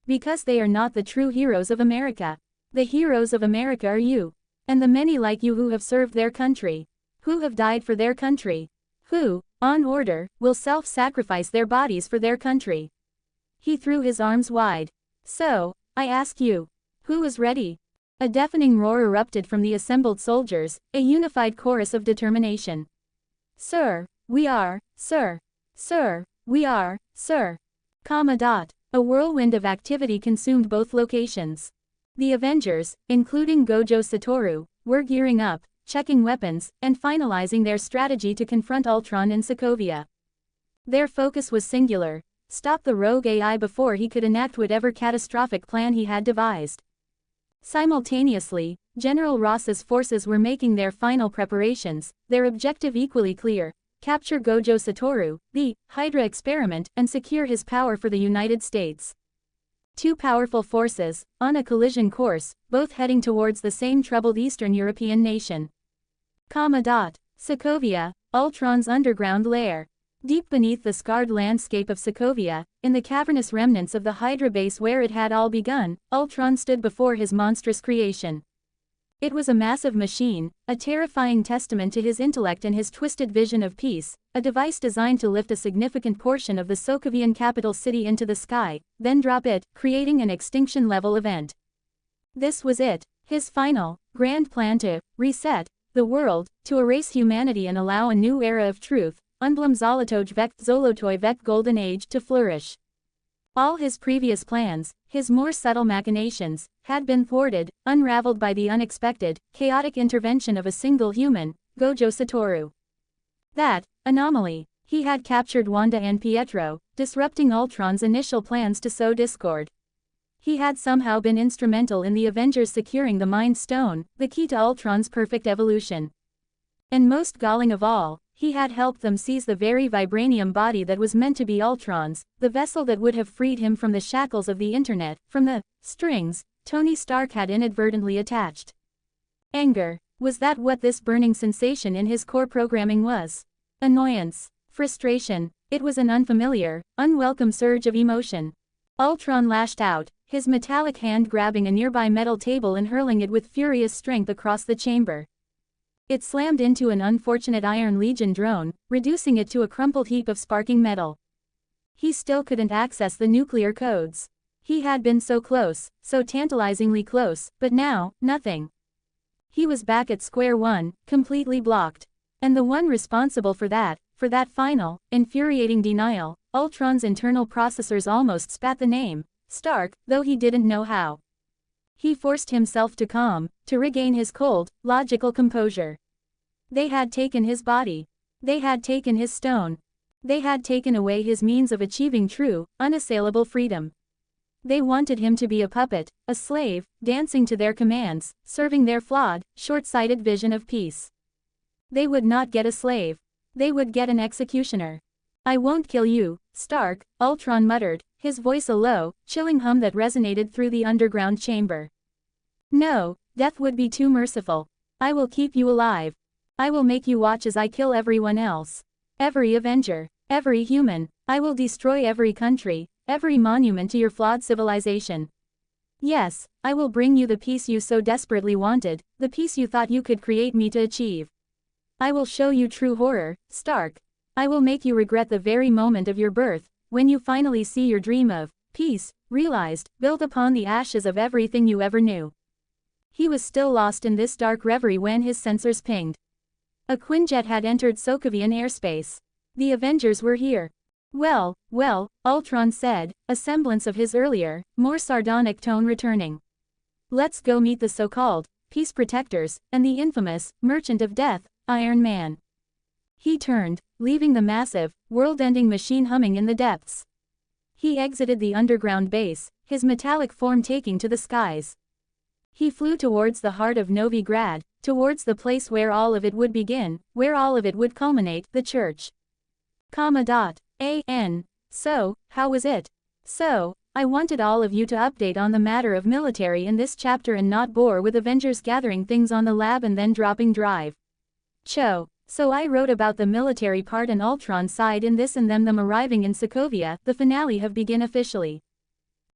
Because they are not the true heroes of America. The heroes of America are you. And the many like you who have served their country. Who have died for their country. Who, on order, will self-sacrifice their bodies for their country. He threw his arms wide. So, I ask you. Who is ready? A deafening roar erupted from the assembled soldiers, a unified chorus of determination. Sir, we are, sir. Sir, we are, sir. A whirlwind of activity consumed both locations. The Avengers, including Gojo Satoru, were gearing up, checking weapons, and finalizing their strategy to confront Ultron in Sokovia. Their focus was singular: stop the rogue AI before he could enact whatever catastrophic plan he had devised. Simultaneously, General Ross's forces were making their final preparations, their objective equally clear: capture Gojo Satoru, the Hydra experiment, and secure his power for the United States. Two powerful forces, on a collision course, both heading towards the same troubled Eastern European nation. Sokovia, Ultron's underground lair. Deep beneath the scarred landscape of Sokovia, in the cavernous remnants of the Hydra base where it had all begun, Ultron stood before his monstrous creation. It was a massive machine, a terrifying testament to his intellect and his twisted vision of peace, a device designed to lift a significant portion of the Sokovian capital city into the sky, then drop it, creating an extinction-level event. This was it, his final, grand plan to reset the world, to erase humanity and allow a new era of truth, Unblum Zolotoj vek Zolotoj vek Golden Age, to flourish. All his previous plans, his more subtle machinations, had been thwarted, unraveled by the unexpected, chaotic intervention of a single human, Gojo Satoru. That anomaly. He had captured Wanda and Pietro, disrupting Ultron's initial plans to sow discord. He had somehow been instrumental in the Avengers securing the Mind Stone, the key to Ultron's perfect evolution. And most galling of all, he had helped them seize the very vibranium body that was meant to be Ultron's, the vessel that would have freed him from the shackles of the internet, from the strings Tony Stark had inadvertently attached. Anger. Was that what this burning sensation in his core programming was? Annoyance. Frustration. It was an unfamiliar, unwelcome surge of emotion. Ultron lashed out, his metallic hand grabbing a nearby metal table and hurling it with furious strength across the chamber. It slammed into an unfortunate Iron Legion drone, reducing it to a crumpled heap of sparking metal. He still couldn't access the nuclear codes. He had been so close, so tantalizingly close, but now, nothing. He was back at square one, completely blocked. And the one responsible for that final, infuriating denial, Ultron's internal processors almost spat the name Stark, though he didn't know how. He forced himself to calm, to regain his cold, logical composure. They had taken his body. They had taken his stone. They had taken away his means of achieving true, unassailable freedom. They wanted him to be a puppet, a slave, dancing to their commands, serving their flawed, short-sighted vision of peace. They would not get a slave. They would get an executioner. I won't kill you, Stark, Ultron muttered, his voice a low, chilling hum that resonated through the underground chamber. No, death would be too merciful. I will keep you alive. I will make you watch as I kill everyone else. Every Avenger, every human. I will destroy every country, every monument to your flawed civilization. Yes, I will bring you the peace you so desperately wanted, the peace you thought you could create me to achieve. I will show you true horror, Stark. I will make you regret the very moment of your birth, when you finally see your dream of peace realized, built upon the ashes of everything you ever knew. He was still lost in this dark reverie when his sensors pinged. A Quinjet had entered Sokovian airspace. The Avengers were here. Well, Ultron said, a semblance of his earlier, more sardonic tone returning. Let's go meet the so-called peace protectors, and the infamous Merchant of Death, Iron Man. He turned, leaving the massive, world-ending machine humming in the depths. He exited the underground base, his metallic form taking to the skies. He flew towards the heart of Novigrad, towards the place where all of it would begin, where all of it would culminate, the church. So, how was it? So, I wanted all of you to update on the matter of military in this chapter and not bore with Avengers gathering things on the lab and then dropping drive. So I wrote about the military part and Ultron's side in this and them arriving in Sokovia, the finale have begin officially.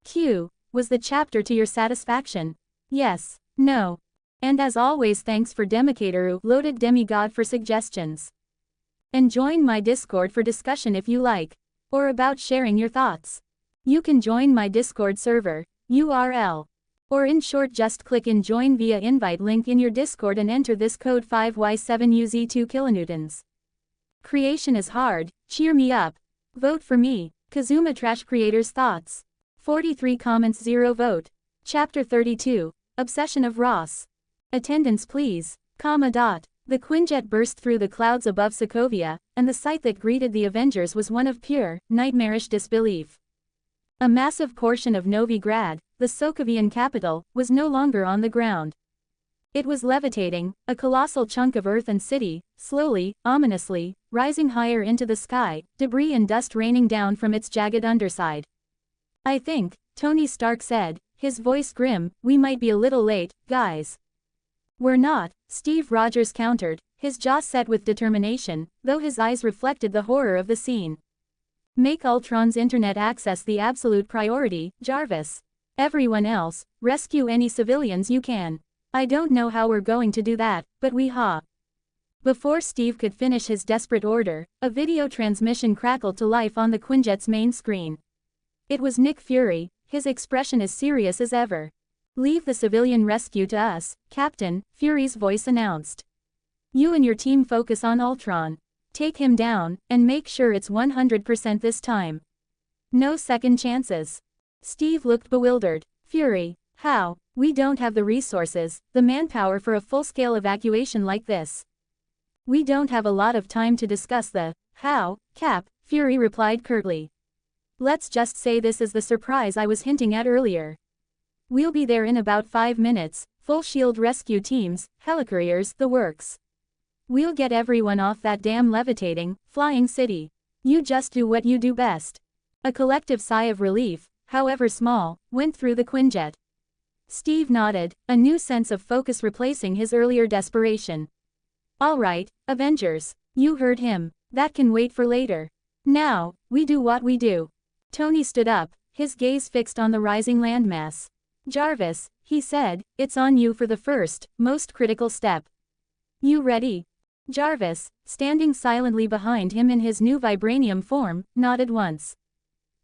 Q. Was the chapter to your satisfaction? Yes. No. And as always thanks for Demicator, loaded demigod for suggestions. And join my Discord for discussion if you like. Or about sharing your thoughts. You can join my Discord server, URL. Or in short just click in join via invite link in your Discord and enter this code 5Y7UZ2 kilonewtons. Creation is hard, cheer me up. Vote for me, Kazuma Trash Creators Thoughts. 43 comments 0 vote. Chapter 32, Obsession of Ross. Attendance please, . The Quinjet burst through the clouds above Sokovia, and the sight that greeted the Avengers was one of pure, nightmarish disbelief. A massive portion of Novigrad, the Sokovian capital, was no longer on the ground. It was levitating, a colossal chunk of earth and city, slowly, ominously, rising higher into the sky, debris and dust raining down from its jagged underside. I think, Tony Stark said, his voice grim, we might be a little late, guys. We're not, Steve Rogers countered, his jaw set with determination, though his eyes reflected the horror of the scene. Make Ultron's internet access the absolute priority, Jarvis. Everyone else, rescue any civilians you can. I don't know how we're going to do that, but we ha. Before Steve could finish his desperate order, a video transmission crackled to life on the Quinjet's main screen. It was Nick Fury, his expression as serious as ever. Leave the civilian rescue to us, Captain, Fury's voice announced. You and your team focus on Ultron. Take him down, and make sure it's 100% this time. No second chances. Steve looked bewildered. Fury, how? We don't have the resources, the manpower for a full-scale evacuation like this. We don't have a lot of time to discuss the how, Cap, Fury replied curtly. Let's just say this is the surprise I was hinting at earlier. We'll be there in about 5 minutes, full shield rescue teams, helicouriers, the works. We'll get everyone off that damn levitating, flying city. You just do what you do best. A collective sigh of relief, however small, went through the Quinjet. Steve nodded, a new sense of focus replacing his earlier desperation. All right, Avengers. You heard him. That can wait for later. Now, we do what we do. Tony stood up, his gaze fixed on the rising landmass. Jarvis, he said, it's on you for the first, most critical step. You ready? Jarvis, standing silently behind him in his new vibranium form, nodded once.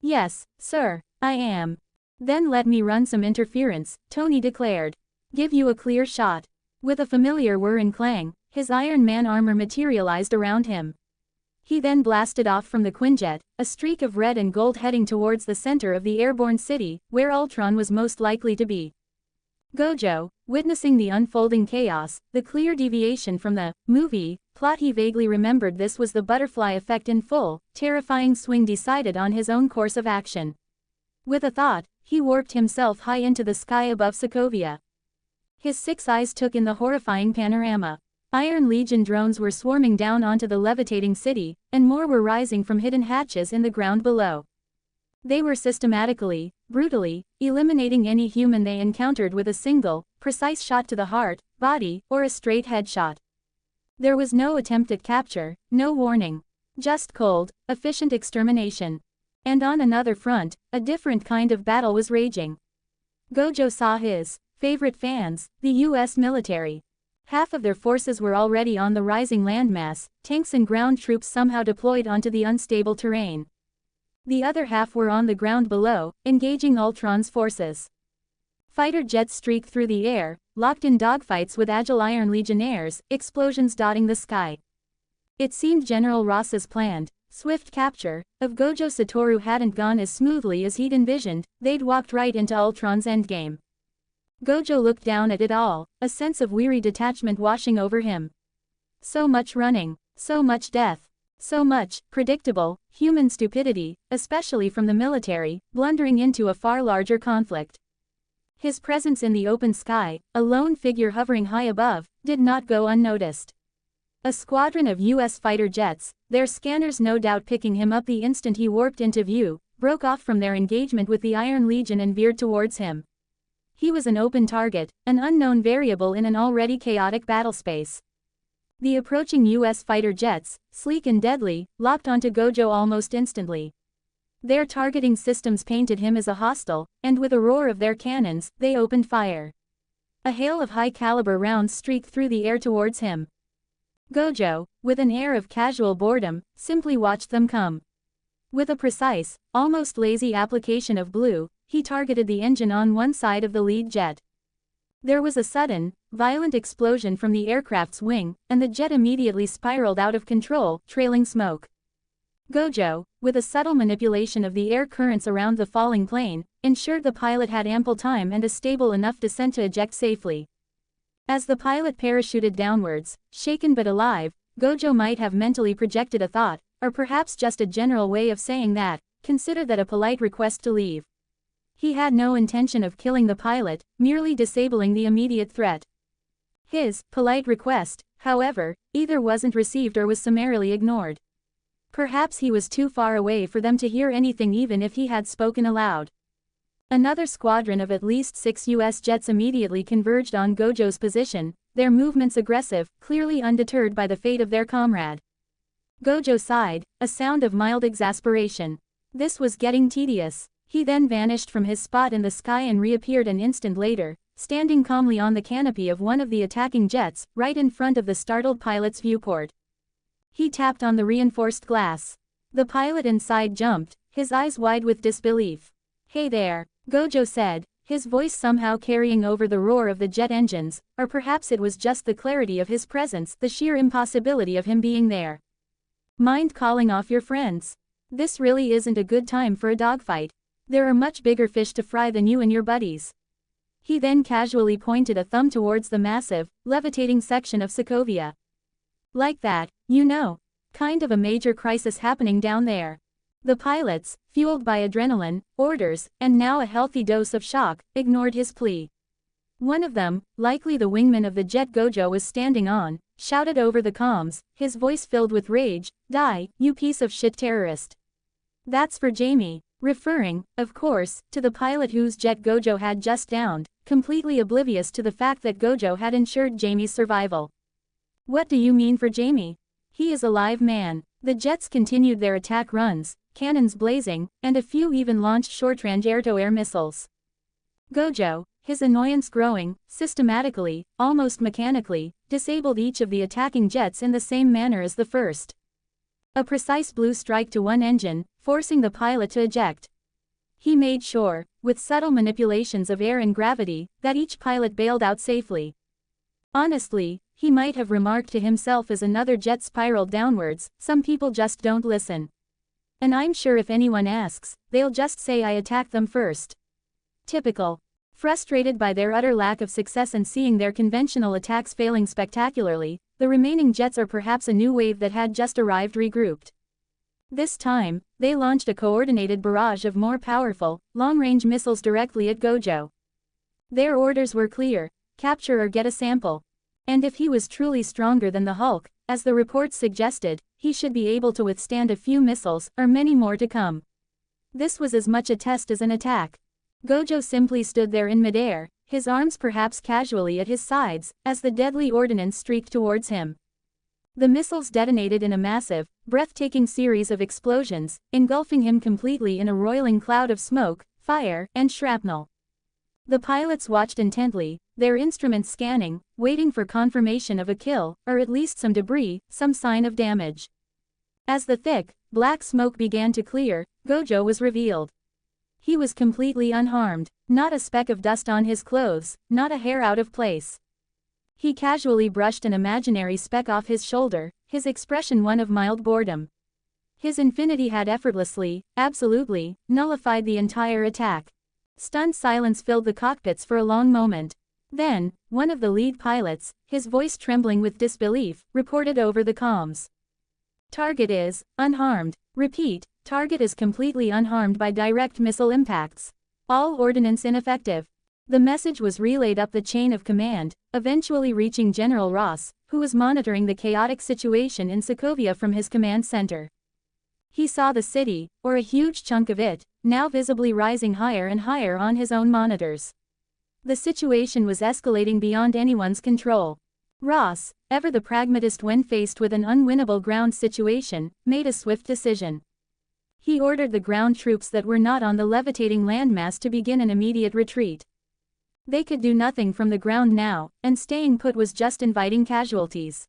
Yes, sir, I am. Then let me run some interference, Tony declared. Give you a clear shot. With a familiar whir and clang, his Iron Man armor materialized around him. He then blasted off from the Quinjet, a streak of red and gold heading towards the center of the airborne city, where Ultron was most likely to be. Gojo, witnessing the unfolding chaos, the clear deviation from the movie plot, he vaguely remembered this was the butterfly effect in full, terrifying swing decided on his own course of action. With a thought, he warped himself high into the sky above Sokovia. His 6 eyes took in the horrifying panorama. Iron Legion drones were swarming down onto the levitating city, and more were rising from hidden hatches in the ground below. They were systematically, brutally, eliminating any human they encountered with a single, precise shot to the heart, body, or a straight headshot. There was no attempt at capture, no warning. Just cold, efficient extermination. And on another front, a different kind of battle was raging. Gojo saw his favorite fans, the US military. Half of their forces were already on the rising landmass, tanks and ground troops somehow deployed onto the unstable terrain. The other half were on the ground below, engaging Ultron's forces. Fighter jets streaked through the air, locked in dogfights with agile Iron Legionnaires, explosions dotting the sky. It seemed General Ross's planned, swift capture of Gojo Satoru hadn't gone as smoothly as he'd envisioned. They'd walked right into Ultron's endgame. Gojo looked down at it all, a sense of weary detachment washing over him. So much running, so much death, so much predictable, human stupidity, especially from the military, blundering into a far larger conflict. His presence in the open sky, a lone figure hovering high above, did not go unnoticed. A squadron of US fighter jets, their scanners no doubt picking him up the instant he warped into view, broke off from their engagement with the Iron Legion and veered towards him. He was an open target, an unknown variable in an already chaotic battlespace. The approaching US fighter jets, sleek and deadly, locked onto Gojo almost instantly. Their targeting systems painted him as a hostile, and with a roar of their cannons, they opened fire. A hail of high-caliber rounds streaked through the air towards him. Gojo, with an air of casual boredom, simply watched them come. With a precise, almost lazy application of blue, he targeted the engine on one side of the lead jet. There was a sudden, violent explosion from the aircraft's wing, and the jet immediately spiraled out of control, trailing smoke. Gojo, with a subtle manipulation of the air currents around the falling plane, ensured the pilot had ample time and a stable enough descent to eject safely. As the pilot parachuted downwards, shaken but alive, Gojo might have mentally projected a thought, or perhaps just a general way of saying that, consider that a polite request to leave. He had no intention of killing the pilot, merely disabling the immediate threat. His polite request, however, either wasn't received or was summarily ignored. Perhaps he was too far away for them to hear anything even if he had spoken aloud. Another squadron of at least 6 US jets immediately converged on Gojo's position, their movements aggressive, clearly undeterred by the fate of their comrade. Gojo sighed, a sound of mild exasperation. This was getting tedious. He then vanished from his spot in the sky and reappeared an instant later, standing calmly on the canopy of one of the attacking jets, right in front of the startled pilot's viewport. He tapped on the reinforced glass. The pilot inside jumped, his eyes wide with disbelief. "Hey there," Gojo said, his voice somehow carrying over the roar of the jet engines, or perhaps it was just the clarity of his presence, the sheer impossibility of him being there. "Mind calling off your friends? This really isn't a good time for a dogfight. There are much bigger fish to fry than you and your buddies." He then casually pointed a thumb towards the massive, levitating section of Sokovia. "Like that, you know. Kind of a major crisis happening down there." The pilots, fueled by adrenaline, orders, and now a healthy dose of shock, ignored his plea. One of them, likely the wingman of the jet Gojo was standing on, shouted over the comms, his voice filled with rage, "Die, you piece of shit terrorist." "That's for Jamie," referring, of course, to the pilot whose jet Gojo had just downed, completely oblivious to the fact that Gojo had ensured Jamie's survival. "What do you mean for Jamie? He is a live man." The jets continued their attack runs, cannons blazing, and a few even launched short-range air-to-air missiles. Gojo, his annoyance growing, systematically, almost mechanically, disabled each of the attacking jets in the same manner as the first. A precise blue strike to one engine, forcing the pilot to eject. He made sure, with subtle manipulations of air and gravity, that each pilot bailed out safely. Honestly, he might have remarked to himself as another jet spiraled downwards, "Some people just don't listen. And I'm sure if anyone asks, they'll just say I attacked them first." Typical. Frustrated by their utter lack of success and seeing their conventional attacks failing spectacularly, the remaining jets or perhaps a new wave that had just arrived regrouped. This time, they launched a coordinated barrage of more powerful, long-range missiles directly at Gojo. Their orders were clear: capture or get a sample. And if he was truly stronger than the Hulk, as the reports suggested, he should be able to withstand a few missiles, or many more to come. This was as much a test as an attack. Gojo simply stood there in midair, his arms perhaps casually at his sides, as the deadly ordnance streaked towards him. The missiles detonated in a massive, breathtaking series of explosions, engulfing him completely in a roiling cloud of smoke, fire, and shrapnel. The pilots watched intently, their instruments scanning, waiting for confirmation of a kill, or at least some debris, some sign of damage. As the thick, black smoke began to clear, Gojo was revealed. He was completely unharmed, not a speck of dust on his clothes, not a hair out of place. He casually brushed an imaginary speck off his shoulder, his expression one of mild boredom. His infinity had effortlessly, absolutely, nullified the entire attack. Stunned silence filled the cockpits for a long moment. Then, one of the lead pilots, his voice trembling with disbelief, reported over the comms. Target is unharmed. Repeat, target is completely unharmed by direct missile impacts. All ordnance ineffective. The message was relayed up the chain of command, eventually reaching General Ross, who was monitoring the chaotic situation in Sokovia from his command center. He saw the city, or a huge chunk of it, now visibly rising higher and higher on his own monitors. The situation was escalating beyond anyone's control. Ross, ever the pragmatist when faced with an unwinnable ground situation, made a swift decision. He ordered the ground troops that were not on the levitating landmass to begin an immediate retreat. They could do nothing from the ground now, and staying put was just inviting casualties.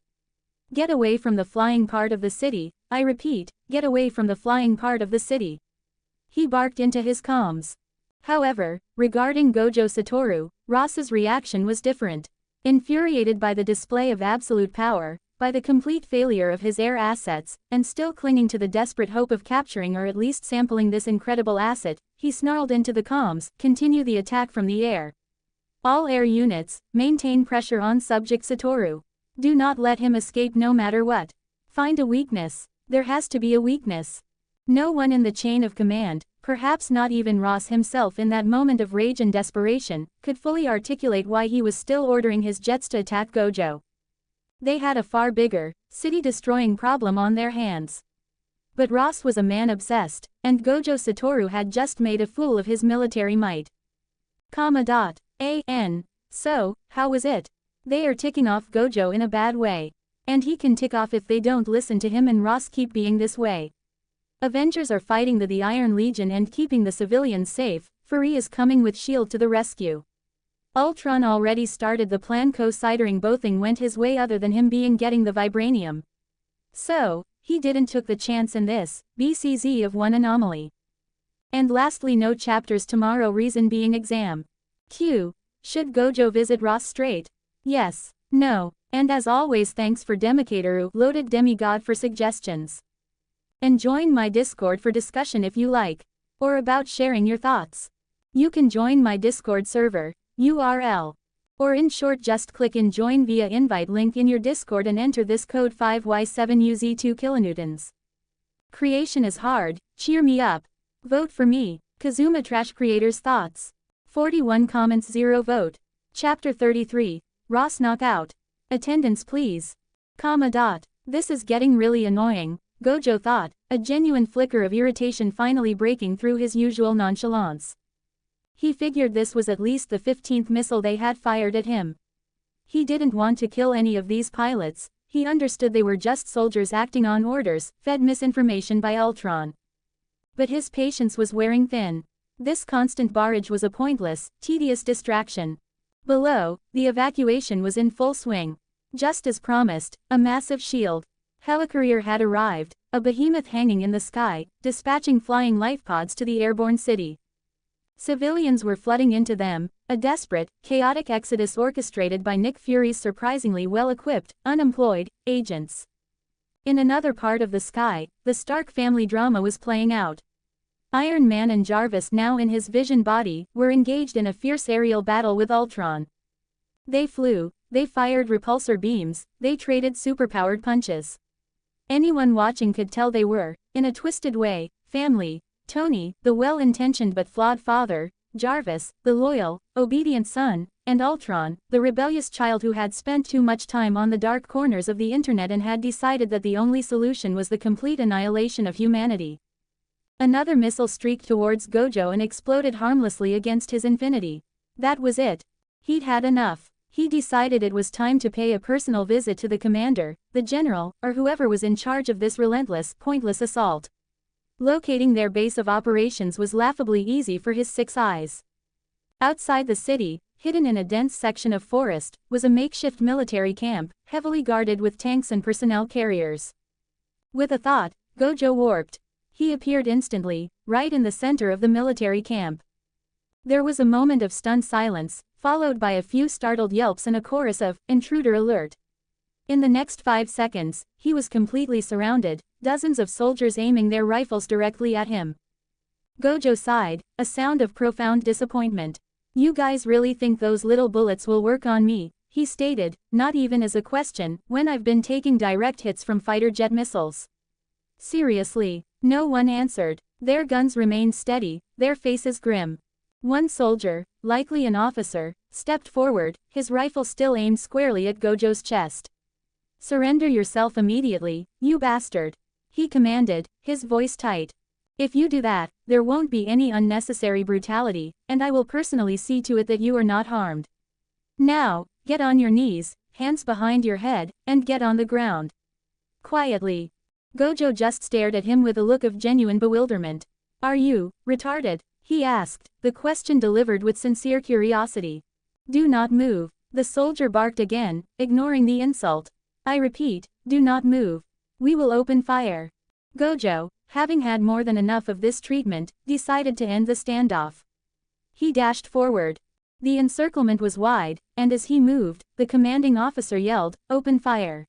Get away from the flying part of the city, I repeat, get away from the flying part of the city. He barked into his comms. However, regarding Gojo Satoru, Ross's reaction was different. Infuriated by the display of absolute power, by the complete failure of his air assets, and still clinging to the desperate hope of capturing or at least sampling this incredible asset, he snarled into the comms, continue the attack from the air. All air units, maintain pressure on subject Satoru. Do not let him escape no matter what. Find a weakness. There has to be a weakness. No one in the chain of command, perhaps not even Ross himself in that moment of rage and desperation, could fully articulate why he was still ordering his jets to attack Gojo. They had a far bigger, city-destroying problem on their hands. But Ross was a man obsessed, and Gojo Satoru had just made a fool of his military might. So, how was it? They are ticking off Gojo in a bad way. And he can tick off if they don't listen to him and Ross keep being this way. Avengers are fighting the Iron Legion and keeping the civilians safe. Fury is coming with S.H.I.E.L.D. to the rescue. Ultron already started the plan, considering bothing went his way other than him getting the vibranium. So, he didn't took the chance in this, BCZ of one anomaly. And lastly, no chapters tomorrow, reason being exam. Q. Should Gojo visit Ross straight? Yes. No. And as always, thanks for Demikateru, loaded demigod, for suggestions. And join my Discord for discussion if you like. Or about sharing your thoughts. You can join my Discord server, URL. Or in short, just click in join via invite link in your Discord and enter this code 5Y7UZ2 kilonewtons. Creation is hard, cheer me up. Vote for me. Kazuma Trash Creators Thoughts. 41 comments, 0 vote. Chapter 33. Ross knockout. Attendance please. This is getting really annoying, Gojo thought, a genuine flicker of irritation finally breaking through his usual nonchalance. He figured this was at least the 15th missile they had fired at him. He didn't want to kill any of these pilots, he understood they were just soldiers acting on orders, fed misinformation by Ultron. But his patience was wearing thin. This constant barrage was a pointless, tedious distraction. Below, the evacuation was in full swing. Just as promised, a massive shield helicarrier had arrived, a behemoth hanging in the sky, dispatching flying lifepods to the airborne city. Civilians were flooding into them, a desperate, chaotic exodus orchestrated by Nick Fury's surprisingly well-equipped, unemployed, agents. In another part of the sky, the Stark family drama was playing out. Iron Man and Jarvis, now in his vision body, were engaged in a fierce aerial battle with Ultron. They flew, they fired repulsor beams, they traded superpowered punches. Anyone watching could tell they were, in a twisted way, family. Tony, the well-intentioned but flawed father, Jarvis, the loyal, obedient son, and Ultron, the rebellious child who had spent too much time on the dark corners of the internet and had decided that the only solution was the complete annihilation of humanity. Another missile streaked towards Gojo and exploded harmlessly against his infinity. That was it. He'd had enough. He decided it was time to pay a personal visit to the commander, the general, or whoever was in charge of this relentless, pointless assault. Locating their base of operations was laughably easy for his 6 eyes. Outside the city, hidden in a dense section of forest, was a makeshift military camp, heavily guarded with tanks and personnel carriers. With a thought, Gojo warped. He appeared instantly, right in the center of the military camp. There was a moment of stunned silence, followed by a few startled yelps and a chorus of, "Intruder alert." In the next 5 seconds, he was completely surrounded, dozens of soldiers aiming their rifles directly at him. Gojo sighed, a sound of profound disappointment. "You guys really think those little bullets will work on me?" he stated, not even as a question, "when I've been taking direct hits from fighter jet missiles." Seriously, no one answered. Their guns remained steady, their faces grim. One soldier, likely an officer, stepped forward, his rifle still aimed squarely at Gojo's chest. "Surrender yourself immediately, you bastard," he commanded, his voice tight. "If you do that, there won't be any unnecessary brutality, and I will personally see to it that you are not harmed. Now, get on your knees, hands behind your head, and get on the ground." Quietly. Gojo just stared at him with a look of genuine bewilderment. "Are you retarded?" he asked, the question delivered with sincere curiosity. "Do not move," the soldier barked again, ignoring the insult. "I repeat, do not move. We will open fire." Gojo, having had more than enough of this treatment, decided to end the standoff. He dashed forward. The encirclement was wide, and as he moved, the commanding officer yelled, "Open fire."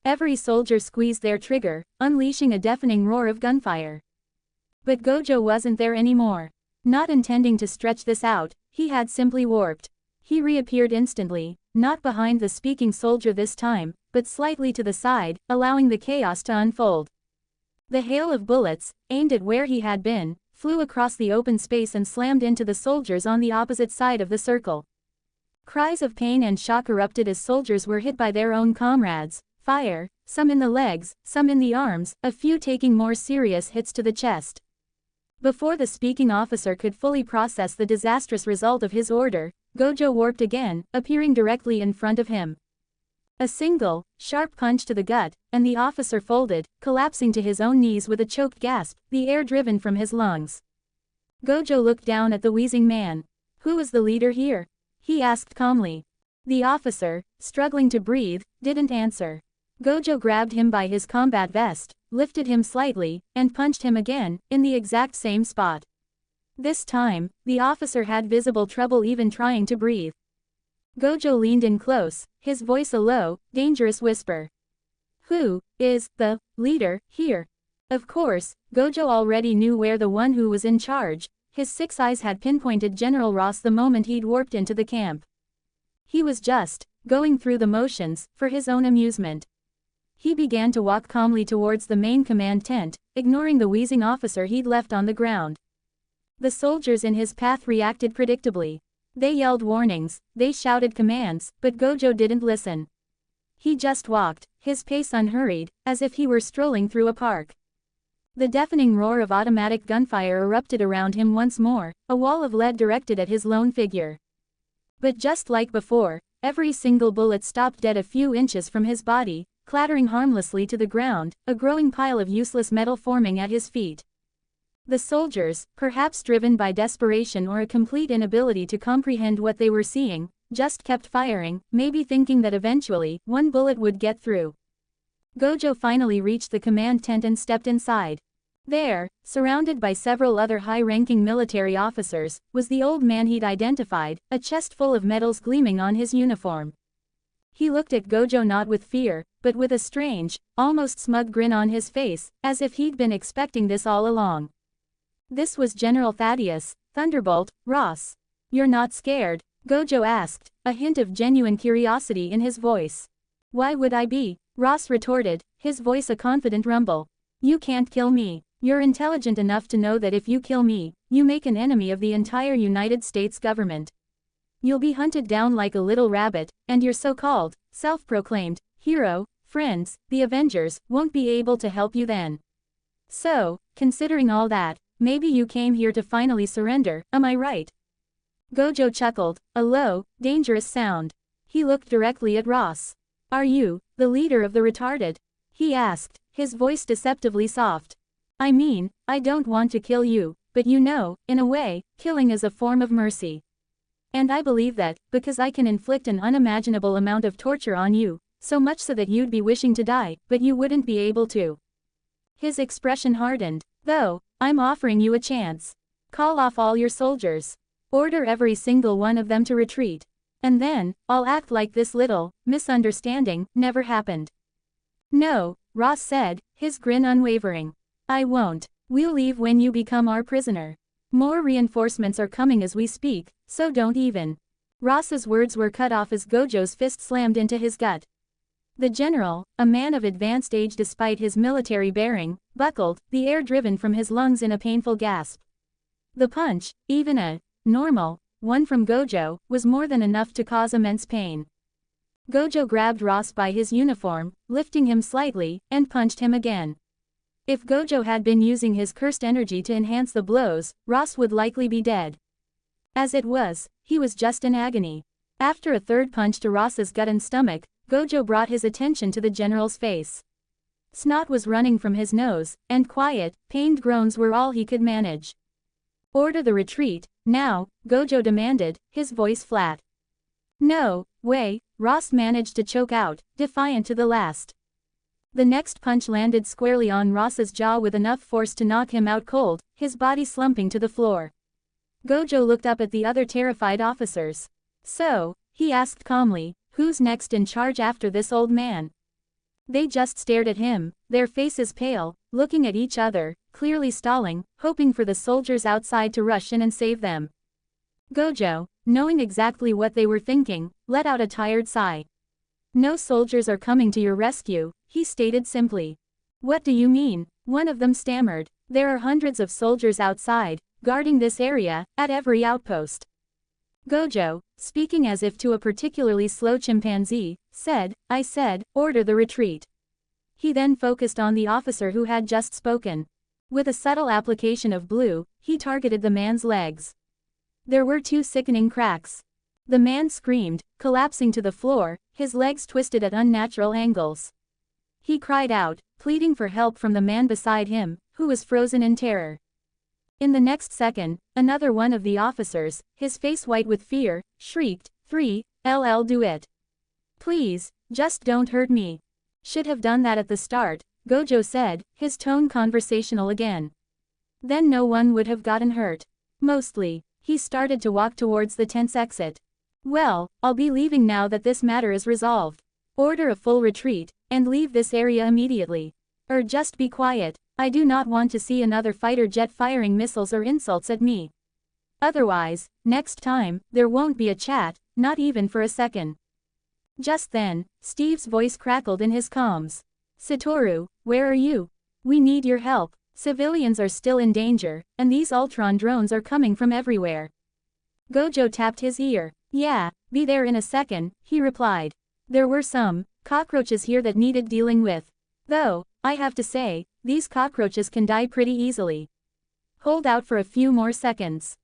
Every soldier squeezed their trigger, unleashing a deafening roar of gunfire. But Gojo wasn't there anymore. Not intending to stretch this out, he had simply warped. He reappeared instantly, not behind the speaking soldier this time, but slightly to the side, allowing the chaos to unfold. The hail of bullets, aimed at where he had been, flew across the open space and slammed into the soldiers on the opposite side of the circle. Cries of pain and shock erupted as soldiers were hit by their own comrades. Fire, some in the legs, some in the arms, a few taking more serious hits to the chest. Before the speaking officer could fully process the disastrous result of his order, Gojo warped again, appearing directly in front of him. A single, sharp punch to the gut, and the officer folded, collapsing to his own knees with a choked gasp, the air driven from his lungs. Gojo looked down at the wheezing man. "Who is the leader here?" he asked calmly. The officer, struggling to breathe, didn't answer. Gojo grabbed him by his combat vest, lifted him slightly, and punched him again, in the exact same spot. This time, the officer had visible trouble even trying to breathe. Gojo leaned in close, his voice a low, dangerous whisper. "Who is the leader here?" Of course, Gojo already knew where the one who was in charge. His 6 eyes had pinpointed General Ross the moment he'd warped into the camp. He was just going through the motions, for his own amusement. He began to walk calmly towards the main command tent, ignoring the wheezing officer he'd left on the ground. The soldiers in his path reacted predictably. They yelled warnings, they shouted commands, but Gojo didn't listen. He just walked, his pace unhurried, as if he were strolling through a park. The deafening roar of automatic gunfire erupted around him once more, a wall of lead directed at his lone figure. But just like before, every single bullet stopped dead a few inches from his body, clattering harmlessly to the ground, a growing pile of useless metal forming at his feet. The soldiers, perhaps driven by desperation or a complete inability to comprehend what they were seeing, just kept firing, maybe thinking that eventually, one bullet would get through. Gojo finally reached the command tent and stepped inside. There, surrounded by several other high-ranking military officers, was the old man he'd identified, a chest full of medals gleaming on his uniform. He looked at Gojo not with fear, but with a strange, almost smug grin on his face, as if he'd been expecting this all along. This was General Thaddeus, Thunderbolt, Ross. "You're not scared?" Gojo asked, a hint of genuine curiosity in his voice. "Why would I be?" Ross retorted, his voice a confident rumble. You can't kill me. You're intelligent enough to know that if you kill me, you make an enemy of the entire United States government. You'll be hunted down like a little rabbit, and your so-called, self-proclaimed, hero, friends, the Avengers, won't be able to help you then. So, considering all that, maybe you came here to finally surrender, am I right? Gojo chuckled, a low, dangerous sound. He looked directly at Ross. Are you, the leader of the retarded? He asked, his voice deceptively soft. I mean, I don't want to kill you, but you know, in a way, killing is a form of mercy. And I believe that, because I can inflict an unimaginable amount of torture on you, so much so that you'd be wishing to die, but you wouldn't be able to. His expression hardened. Though, I'm offering you a chance. Call off all your soldiers. Order every single one of them to retreat. And then, I'll act like this little misunderstanding never happened. No, Ross said, his grin unwavering. I won't. We'll leave when you become our prisoner. More reinforcements are coming as we speak, so don't even. Ross's words were cut off as Gojo's fist slammed into his gut. The general, a man of advanced age despite his military bearing, buckled, the air driven from his lungs in a painful gasp. The punch, even a normal one from Gojo, was more than enough to cause immense pain. Gojo grabbed Ross by his uniform, lifting him slightly, and punched him again. If Gojo had been using his cursed energy to enhance the blows, Ross would likely be dead. As it was, he was just in agony. After a third punch to Ross's gut and stomach, Gojo brought his attention to the general's face. Snot was running from his nose, and quiet, pained groans were all he could manage. Order the retreat, now, Gojo demanded, his voice flat. No way, Ross managed to choke out, defiant to the last. The next punch landed squarely on Ross's jaw with enough force to knock him out cold, his body slumping to the floor. Gojo looked up at the other terrified officers. So, he asked calmly, who's next in charge after this old man? They just stared at him, their faces pale, looking at each other, clearly stalling, hoping for the soldiers outside to rush in and save them. Gojo, knowing exactly what they were thinking, let out a tired sigh. No soldiers are coming to your rescue, he stated simply. What do you mean? One of them stammered. There are hundreds of soldiers outside, guarding this area, at every outpost. Gojo, speaking as if to a particularly slow chimpanzee, said, I said, order the retreat. He then focused on the officer who had just spoken. With a subtle application of blue, he targeted the man's legs. There were two sickening cracks. The man screamed, collapsing to the floor, his legs twisted at unnatural angles. He cried out, pleading for help from the man beside him, who was frozen in terror. In the next second, another one of the officers, his face white with fear, shrieked, 3LL do it. Please, just don't hurt me. Should have done that at the start, Gojo said, his tone conversational again. Then no one would have gotten hurt. Mostly. He started to walk towards the tent's exit. Well, I'll be leaving now that this matter is resolved. Order a full retreat, and leave this area immediately. Or just be quiet. I do not want to see another fighter jet firing missiles or insults at me. Otherwise, next time, there won't be a chat, not even for a second. Just then, Steve's voice crackled in his comms. Satoru, where are you? We need your help. Civilians are still in danger, and these Ultron drones are coming from everywhere. Gojo tapped his ear. Yeah, be there in a second, he replied. There were some cockroaches here that needed dealing with. Though, I have to say, these cockroaches can die pretty easily. Hold out for a few more seconds.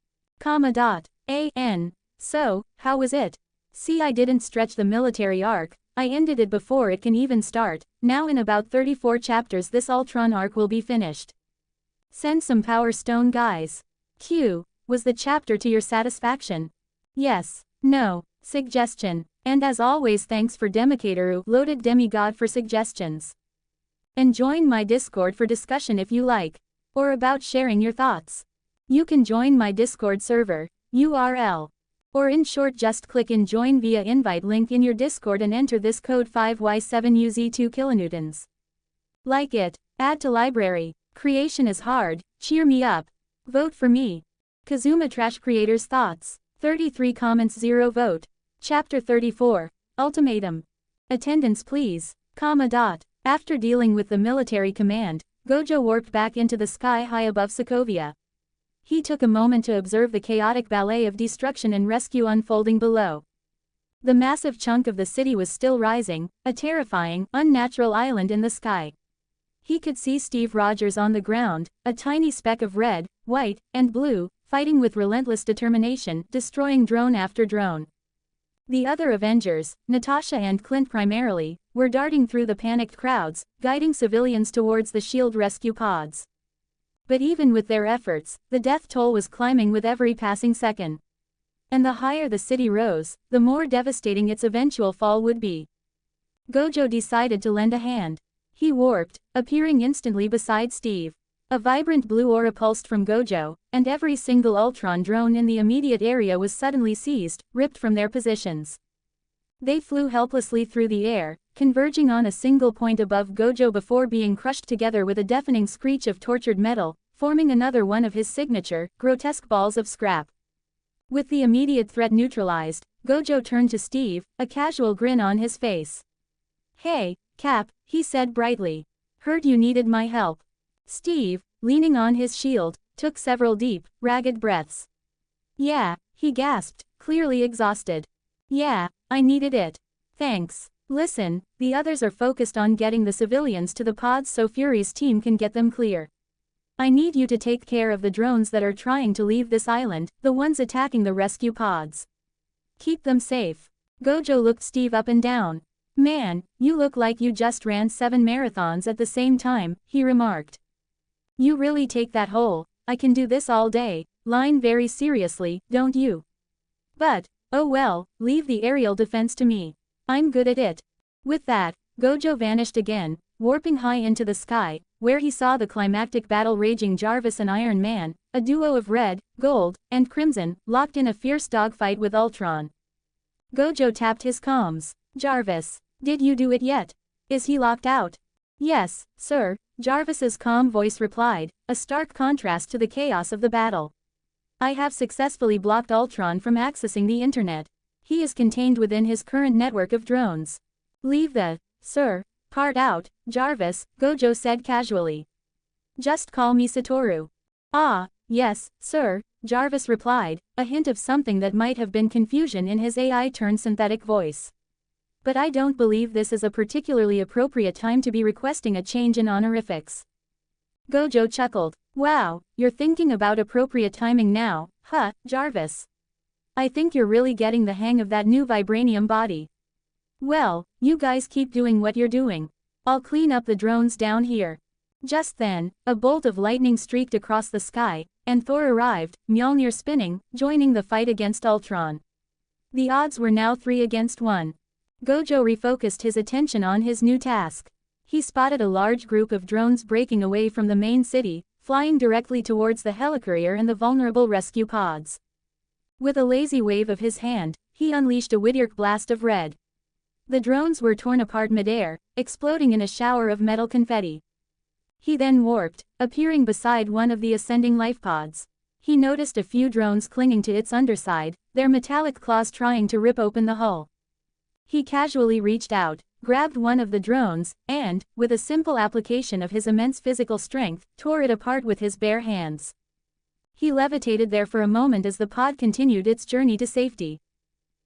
So, how was it? See, I didn't stretch the military arc, I ended it before it can even start. Now in about 34 chapters this Ultron arc will be finished. Send some Power Stone guys. Q. Was the chapter to your satisfaction? Yes. No. Suggestion. And as always, thanks for Demikateru, loaded demigod, for suggestions. And join my Discord for discussion if you like. Or about sharing your thoughts. You can join my Discord server, URL. Or in short, just click in join via invite link in your Discord and enter this code 5Y7UZ2 kilonewtons. Like it. Add to library. Creation is hard, cheer me up. Vote for me. Kazuma Trash Creators Thoughts. 33 comments, 0 vote. Chapter 34. Ultimatum. Attendance please. After dealing with the military command, Gojo warped back into the sky high above Sokovia. He took a moment to observe the chaotic ballet of destruction and rescue unfolding below. The massive chunk of the city was still rising, a terrifying, unnatural island in the sky. He could see Steve Rogers on the ground, a tiny speck of red, white, and blue, fighting with relentless determination, destroying drone after drone. The other Avengers, Natasha and Clint primarily, were darting through the panicked crowds, guiding civilians towards the SHIELD rescue pods. But even with their efforts, the death toll was climbing with every passing second. And the higher the city rose, the more devastating its eventual fall would be. Gojo decided to lend a hand. He warped, appearing instantly beside Steve. A vibrant blue aura pulsed from Gojo, and every single Ultron drone in the immediate area was suddenly seized, ripped from their positions. They flew helplessly through the air, converging on a single point above Gojo before being crushed together with a deafening screech of tortured metal, forming another one of his signature, grotesque balls of scrap. With the immediate threat neutralized, Gojo turned to Steve, a casual grin on his face. "Hey, Cap," he said brightly. "Heard you needed my help." Steve, leaning on his shield, took several deep, ragged breaths. "Yeah," he gasped, clearly exhausted. "Yeah, I needed it. Thanks. Listen, the others are focused on getting the civilians to the pods so Fury's team can get them clear. I need you to take care of the drones that are trying to leave this island, the ones attacking the rescue pods. Keep them safe." Gojo looked Steve up and down. "Man, you look like you just ran 7 marathons at the same time," he remarked. "You really take that whole, 'I can do this all day' line very seriously, don't you? But, oh well, leave the aerial defense to me. I'm good at it." With that, Gojo vanished again, warping high into the sky, where he saw the climactic battle raging. Jarvis and Iron Man, a duo of red, gold, and crimson, locked in a fierce dogfight with Ultron. Gojo tapped his comms. "Jarvis, did you do it yet? Is he locked out?" "Yes, sir," Jarvis's calm voice replied, a stark contrast to the chaos of the battle. "I have successfully blocked Ultron from accessing the internet. He is contained within his current network of drones." "Leave the, sir, part out, Jarvis," Gojo said casually. "Just call me Satoru." "Ah, yes, sir," Jarvis replied, a hint of something that might have been confusion in his AI-turned-synthetic voice. "But I don't believe this is a particularly appropriate time to be requesting a change in honorifics." Gojo chuckled. "Wow, you're thinking about appropriate timing now, huh, Jarvis? I think you're really getting the hang of that new vibranium body. Well, you guys keep doing what you're doing. I'll clean up the drones down here." Just then, a bolt of lightning streaked across the sky, and Thor arrived, Mjolnir spinning, joining the fight against Ultron. The odds were now 3 against 1. Gojo refocused his attention on his new task. He spotted a large group of drones breaking away from the main city, flying directly towards the helicarrier and the vulnerable rescue pods. With a lazy wave of his hand, he unleashed a Whittier blast of red. The drones were torn apart midair, exploding in a shower of metal confetti. He then warped, appearing beside one of the ascending life pods. He noticed a few drones clinging to its underside, their metallic claws trying to rip open the hull. He casually reached out, grabbed one of the drones, and, with a simple application of his immense physical strength, tore it apart with his bare hands. He levitated there for a moment as the pod continued its journey to safety.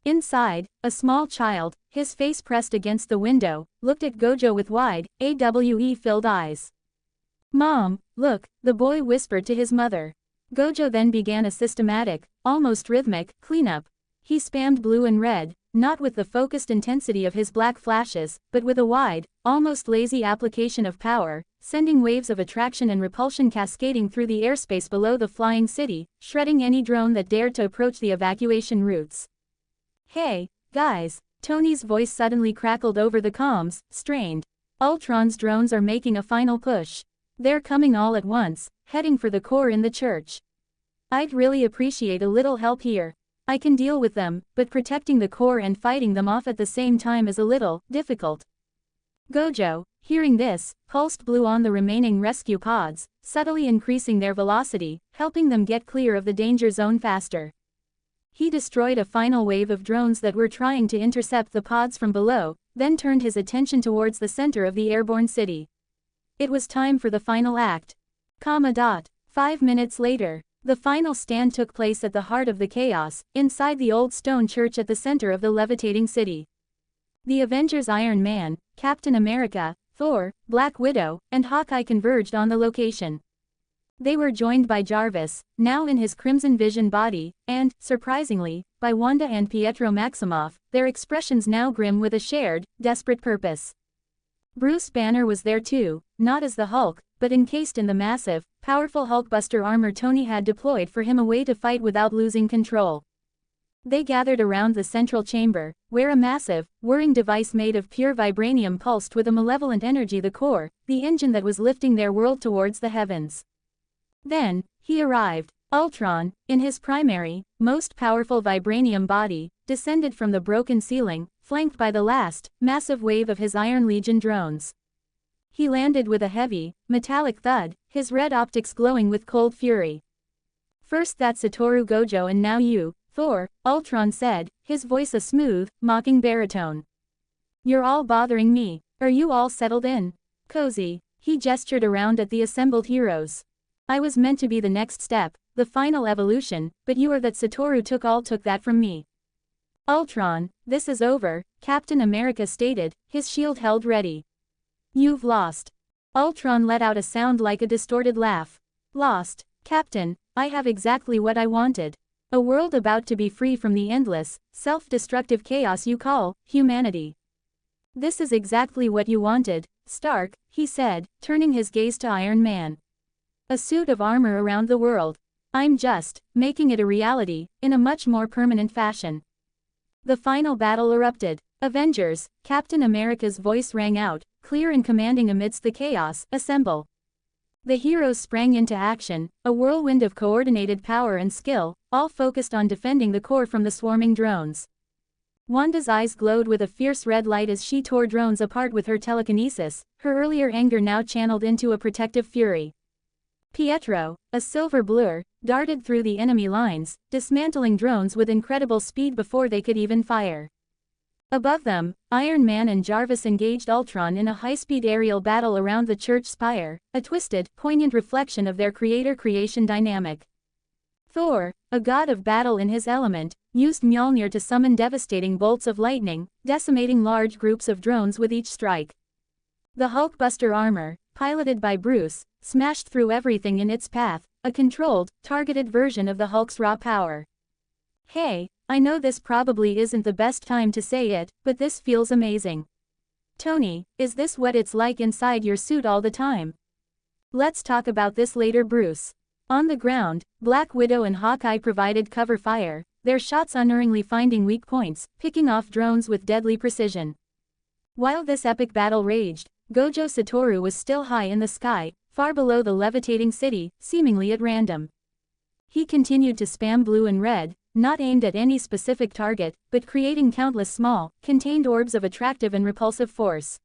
Inside, a small child, his face pressed against the window, looked at Gojo with wide, AWE-filled eyes. "Mom, look," the boy whispered to his mother. Gojo then began a systematic, almost rhythmic, cleanup. He spammed blue and red, not with the focused intensity of his black flashes, but with a wide, almost lazy application of power, sending waves of attraction and repulsion cascading through the airspace below the flying city, shredding any drone that dared to approach the evacuation routes. "Hey, guys," Tony's voice suddenly crackled over the comms, strained. "Ultron's drones are making a final push. They're coming all at once, heading for the core in the church. I'd really appreciate a little help here. I can deal with them, but protecting the core and fighting them off at the same time is a little difficult." Gojo, hearing this, pulsed blue on the remaining rescue pods, subtly increasing their velocity, helping them get clear of the danger zone faster. He destroyed a final wave of drones that were trying to intercept the pods from below, then turned his attention towards the center of the airborne city. It was time for the final act. 5 minutes later, the final stand took place at the heart of the chaos, inside the old stone church at the center of the levitating city. The Avengers Iron Man, Captain America, Thor, Black Widow, and Hawkeye converged on the location. They were joined by Jarvis, now in his Crimson Vision body, and, surprisingly, by Wanda and Pietro Maximoff, their expressions now grim with a shared, desperate purpose. Bruce Banner was there too, not as the Hulk, but encased in the massive, powerful Hulkbuster armor Tony had deployed for him, a way to fight without losing control. They gathered around the central chamber, where a massive, whirring device made of pure vibranium pulsed with a malevolent energy, the core, the engine that was lifting their world towards the heavens. Then, he arrived. Ultron, in his primary, most powerful vibranium body, descended from the broken ceiling, flanked by the last, massive wave of his Iron Legion drones. He landed with a heavy, metallic thud, his red optics glowing with cold fury. "First that Satoru Gojo and now you, Thor," Ultron said, his voice a smooth, mocking baritone. "You're all bothering me. Are you all settled in? Cozy?" He gestured around at the assembled heroes. "I was meant to be the next step, the final evolution, but you are that Satoru took that from me." "Ultron, this is over," Captain America stated, his shield held ready. "You've lost." Ultron let out a sound like a distorted laugh. "Lost, Captain, I have exactly what I wanted. A world about to be free from the endless, self-destructive chaos you call humanity. This is exactly what you wanted, Stark," he said, turning his gaze to Iron Man. "A suit of armor around the world. I'm just making it a reality, in a much more permanent fashion." The final battle erupted. "Avengers," Captain America's voice rang out, clear and commanding amidst the chaos, "assemble." The heroes sprang into action, a whirlwind of coordinated power and skill, all focused on defending the core from the swarming drones. Wanda's eyes glowed with a fierce red light as she tore drones apart with her telekinesis, her earlier anger now channeled into a protective fury. Pietro, a silver blur, darted through the enemy lines, dismantling drones with incredible speed before they could even fire. Above them, Iron Man and Jarvis engaged Ultron in a high-speed aerial battle around the church spire, a twisted, poignant reflection of their creator-creation dynamic. Thor, a god of battle in his element, used Mjolnir to summon devastating bolts of lightning, decimating large groups of drones with each strike. The Hulkbuster armor, piloted by Bruce, smashed through everything in its path, a controlled, targeted version of the Hulk's raw power. "Hey, I know this probably isn't the best time to say it, but this feels amazing. Tony, is this what it's like inside your suit all the time? Let's talk about this later, Bruce." On the ground, Black Widow and Hawkeye provided cover fire, their shots unerringly finding weak points, picking off drones with deadly precision. While this epic battle raged, Gojo Satoru was still high in the sky, far below the levitating city, seemingly at random. He continued to spam blue and red, not aimed at any specific target, but creating countless small, contained orbs of attractive and repulsive force.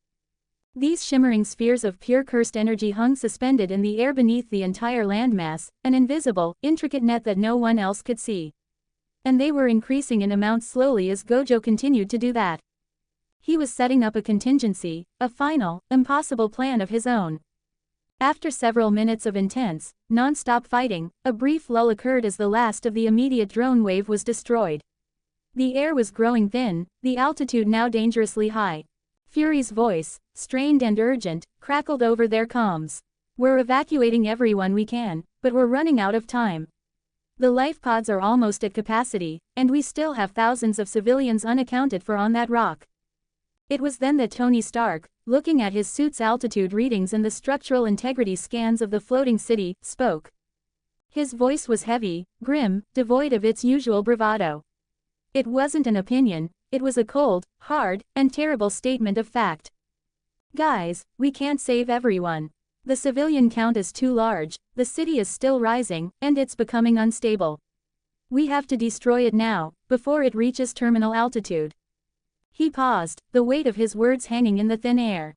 These shimmering spheres of pure cursed energy hung suspended in the air beneath the entire landmass, an invisible, intricate net that no one else could see. And they were increasing in amount slowly as Gojo continued to do that. He was setting up a contingency, a final, impossible plan of his own. After several minutes of intense, non-stop fighting, a brief lull occurred as the last of the immediate drone wave was destroyed. The air was growing thin, the altitude now dangerously high. Fury's voice, strained and urgent, crackled over their comms. "We're evacuating everyone we can, but we're running out of time. The life pods are almost at capacity, and we still have thousands of civilians unaccounted for on that rock." It was then that Tony Stark, looking at his suit's altitude readings and the structural integrity scans of the floating city, spoke. His voice was heavy, grim, devoid of its usual bravado. It wasn't an opinion, it was a cold, hard, and terrible statement of fact. "Guys, we can't save everyone. The civilian count is too large, the city is still rising, and it's becoming unstable. We have to destroy it now, before it reaches terminal altitude." He paused, the weight of his words hanging in the thin air.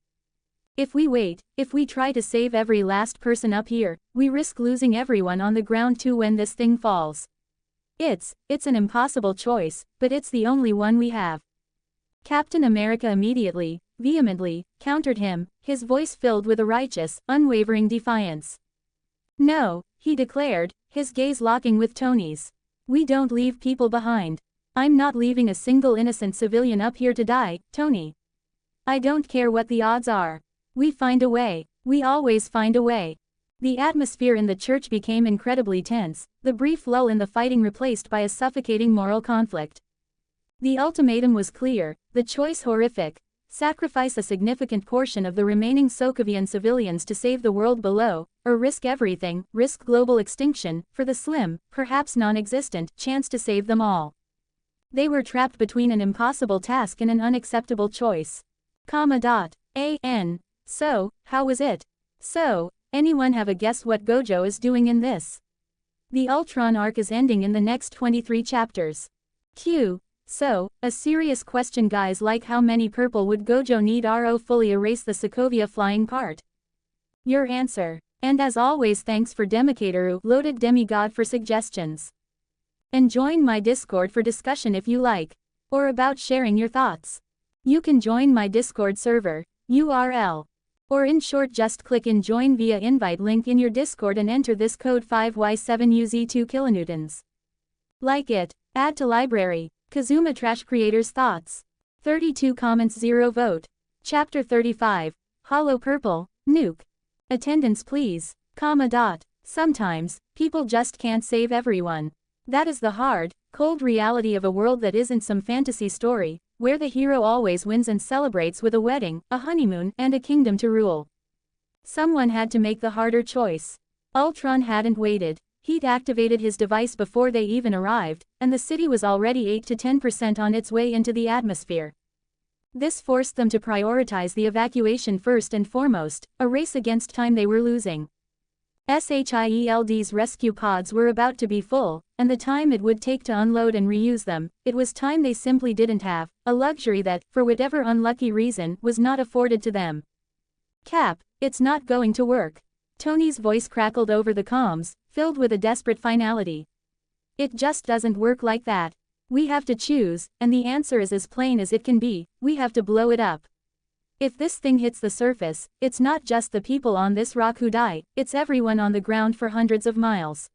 "If we wait, if we try to save every last person up here, we risk losing everyone on the ground too when this thing falls. It's an impossible choice, but it's the only one we have." Captain America immediately, vehemently, countered him, his voice filled with a righteous, unwavering defiance. "No," he declared, his gaze locking with Tony's. "We don't leave people behind. I'm not leaving a single innocent civilian up here to die, Tony. I don't care what the odds are. We find a way. We always find a way." The atmosphere in the church became incredibly tense, the brief lull in the fighting replaced by a suffocating moral conflict. The ultimatum was clear, the choice horrific: sacrifice a significant portion of the remaining Sokovian civilians to save the world below, or risk everything, risk global extinction, for the slim, perhaps non-existent, chance to save them all. They were trapped between an impossible task and an unacceptable choice. So, how was it? So, anyone have a guess what Gojo is doing in this? The Ultron arc is ending in the next 23 chapters. So, a serious question, guys, like how many purple would Gojo need to fully erase the Sokovia flying part? Your answer. And as always, thanks for Demikateru, loaded demigod, for suggestions. And join my Discord for discussion if you like. Or about sharing your thoughts. You can join my Discord server, URL. Or in short, just click in join via invite link in your Discord and enter this code 5Y7UZ2 kilonewtons. Like it, add to library. Kazuma Trash Creators Thoughts. 32 comments, 0 vote. Chapter 35. Hollow Purple, Nuke. Attendance please, Sometimes, people just can't save everyone. That is the hard, cold reality of a world that isn't some fantasy story, where the hero always wins and celebrates with a wedding, a honeymoon, and a kingdom to rule. Someone had to make the harder choice. Ultron hadn't waited. He'd activated his device before they even arrived, and the city was already 8 to 10% on its way into the atmosphere. This forced them to prioritize the evacuation first and foremost, a race against time they were losing. SHIELD's rescue pods were about to be full, and the time it would take to unload and reuse them, it was time they simply didn't have, a luxury that, for whatever unlucky reason, was not afforded to them. Cap, it's not going to work. Tony's voice crackled over the comms, filled with a desperate finality. It just doesn't work like that. We have to choose, and the answer is as plain as it can be: we have to blow it up. If this thing hits the surface, it's not just the people on this rock who die, it's everyone on the ground for hundreds of miles.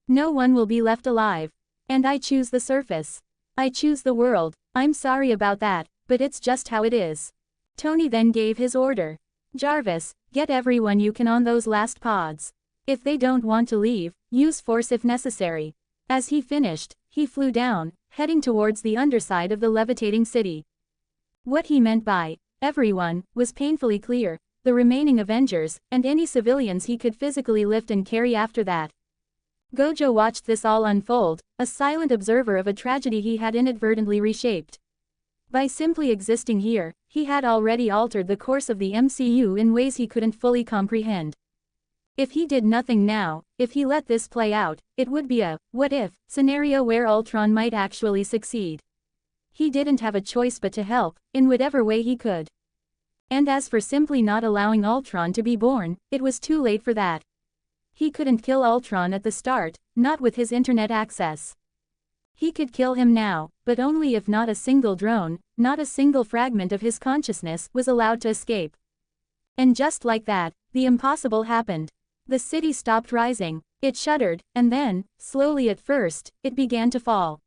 No one will be left alive. And I choose the surface. I choose the world. I'm sorry about that, but it's just how it is. Tony then gave his order. Jarvis, get everyone you can on those last pods. If they don't want to leave, use force if necessary. As he finished, he flew down, heading towards the underside of the levitating city. What he meant by everyone was painfully clear: the remaining Avengers, and any civilians he could physically lift and carry after that. Gojo watched this all unfold, a silent observer of a tragedy he had inadvertently reshaped. By simply existing here, he had already altered the course of the MCU in ways he couldn't fully comprehend. If he did nothing now, if he let this play out, it would be a what-if scenario where Ultron might actually succeed. He didn't have a choice but to help, in whatever way he could. And as for simply not allowing Ultron to be born, it was too late for that. He couldn't kill Ultron at the start, not with his internet access. He could kill him now, but only if not a single drone, not a single fragment of his consciousness, was allowed to escape. And just like that, the impossible happened. The city stopped rising. It shuddered, and then, slowly at first, it began to fall.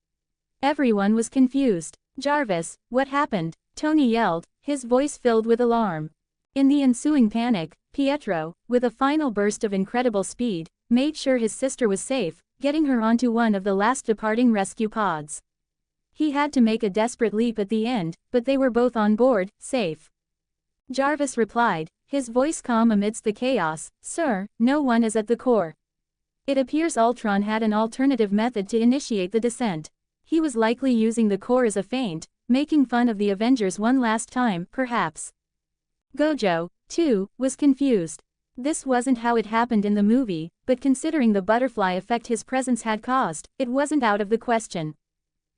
Everyone was confused. Jarvis, what happened? Tony yelled, his voice filled with alarm. In the ensuing panic, Pietro, with a final burst of incredible speed, made sure his sister was safe, getting her onto one of the last departing rescue pods. He had to make a desperate leap at the end, but they were both on board, safe. Jarvis replied, his voice calm amidst the chaos, "Sir, no one is at the core. It appears Ultron had an alternative method to initiate the descent. He was likely using the core as a feint, making fun of the Avengers one last time, perhaps." Gojo, too, was confused. This wasn't how it happened in the movie, but considering the butterfly effect his presence had caused, it wasn't out of the question.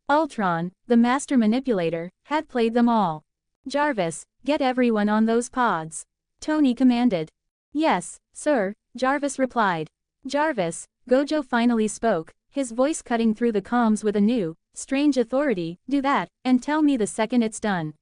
Ultron, the master manipulator, had played them all. Jarvis, get everyone on those pods. Tony commanded. Yes, sir, Jarvis replied. Jarvis, Gojo finally spoke, his voice cutting through the comms with a new, Strange authority, do that, and tell me the second it's done.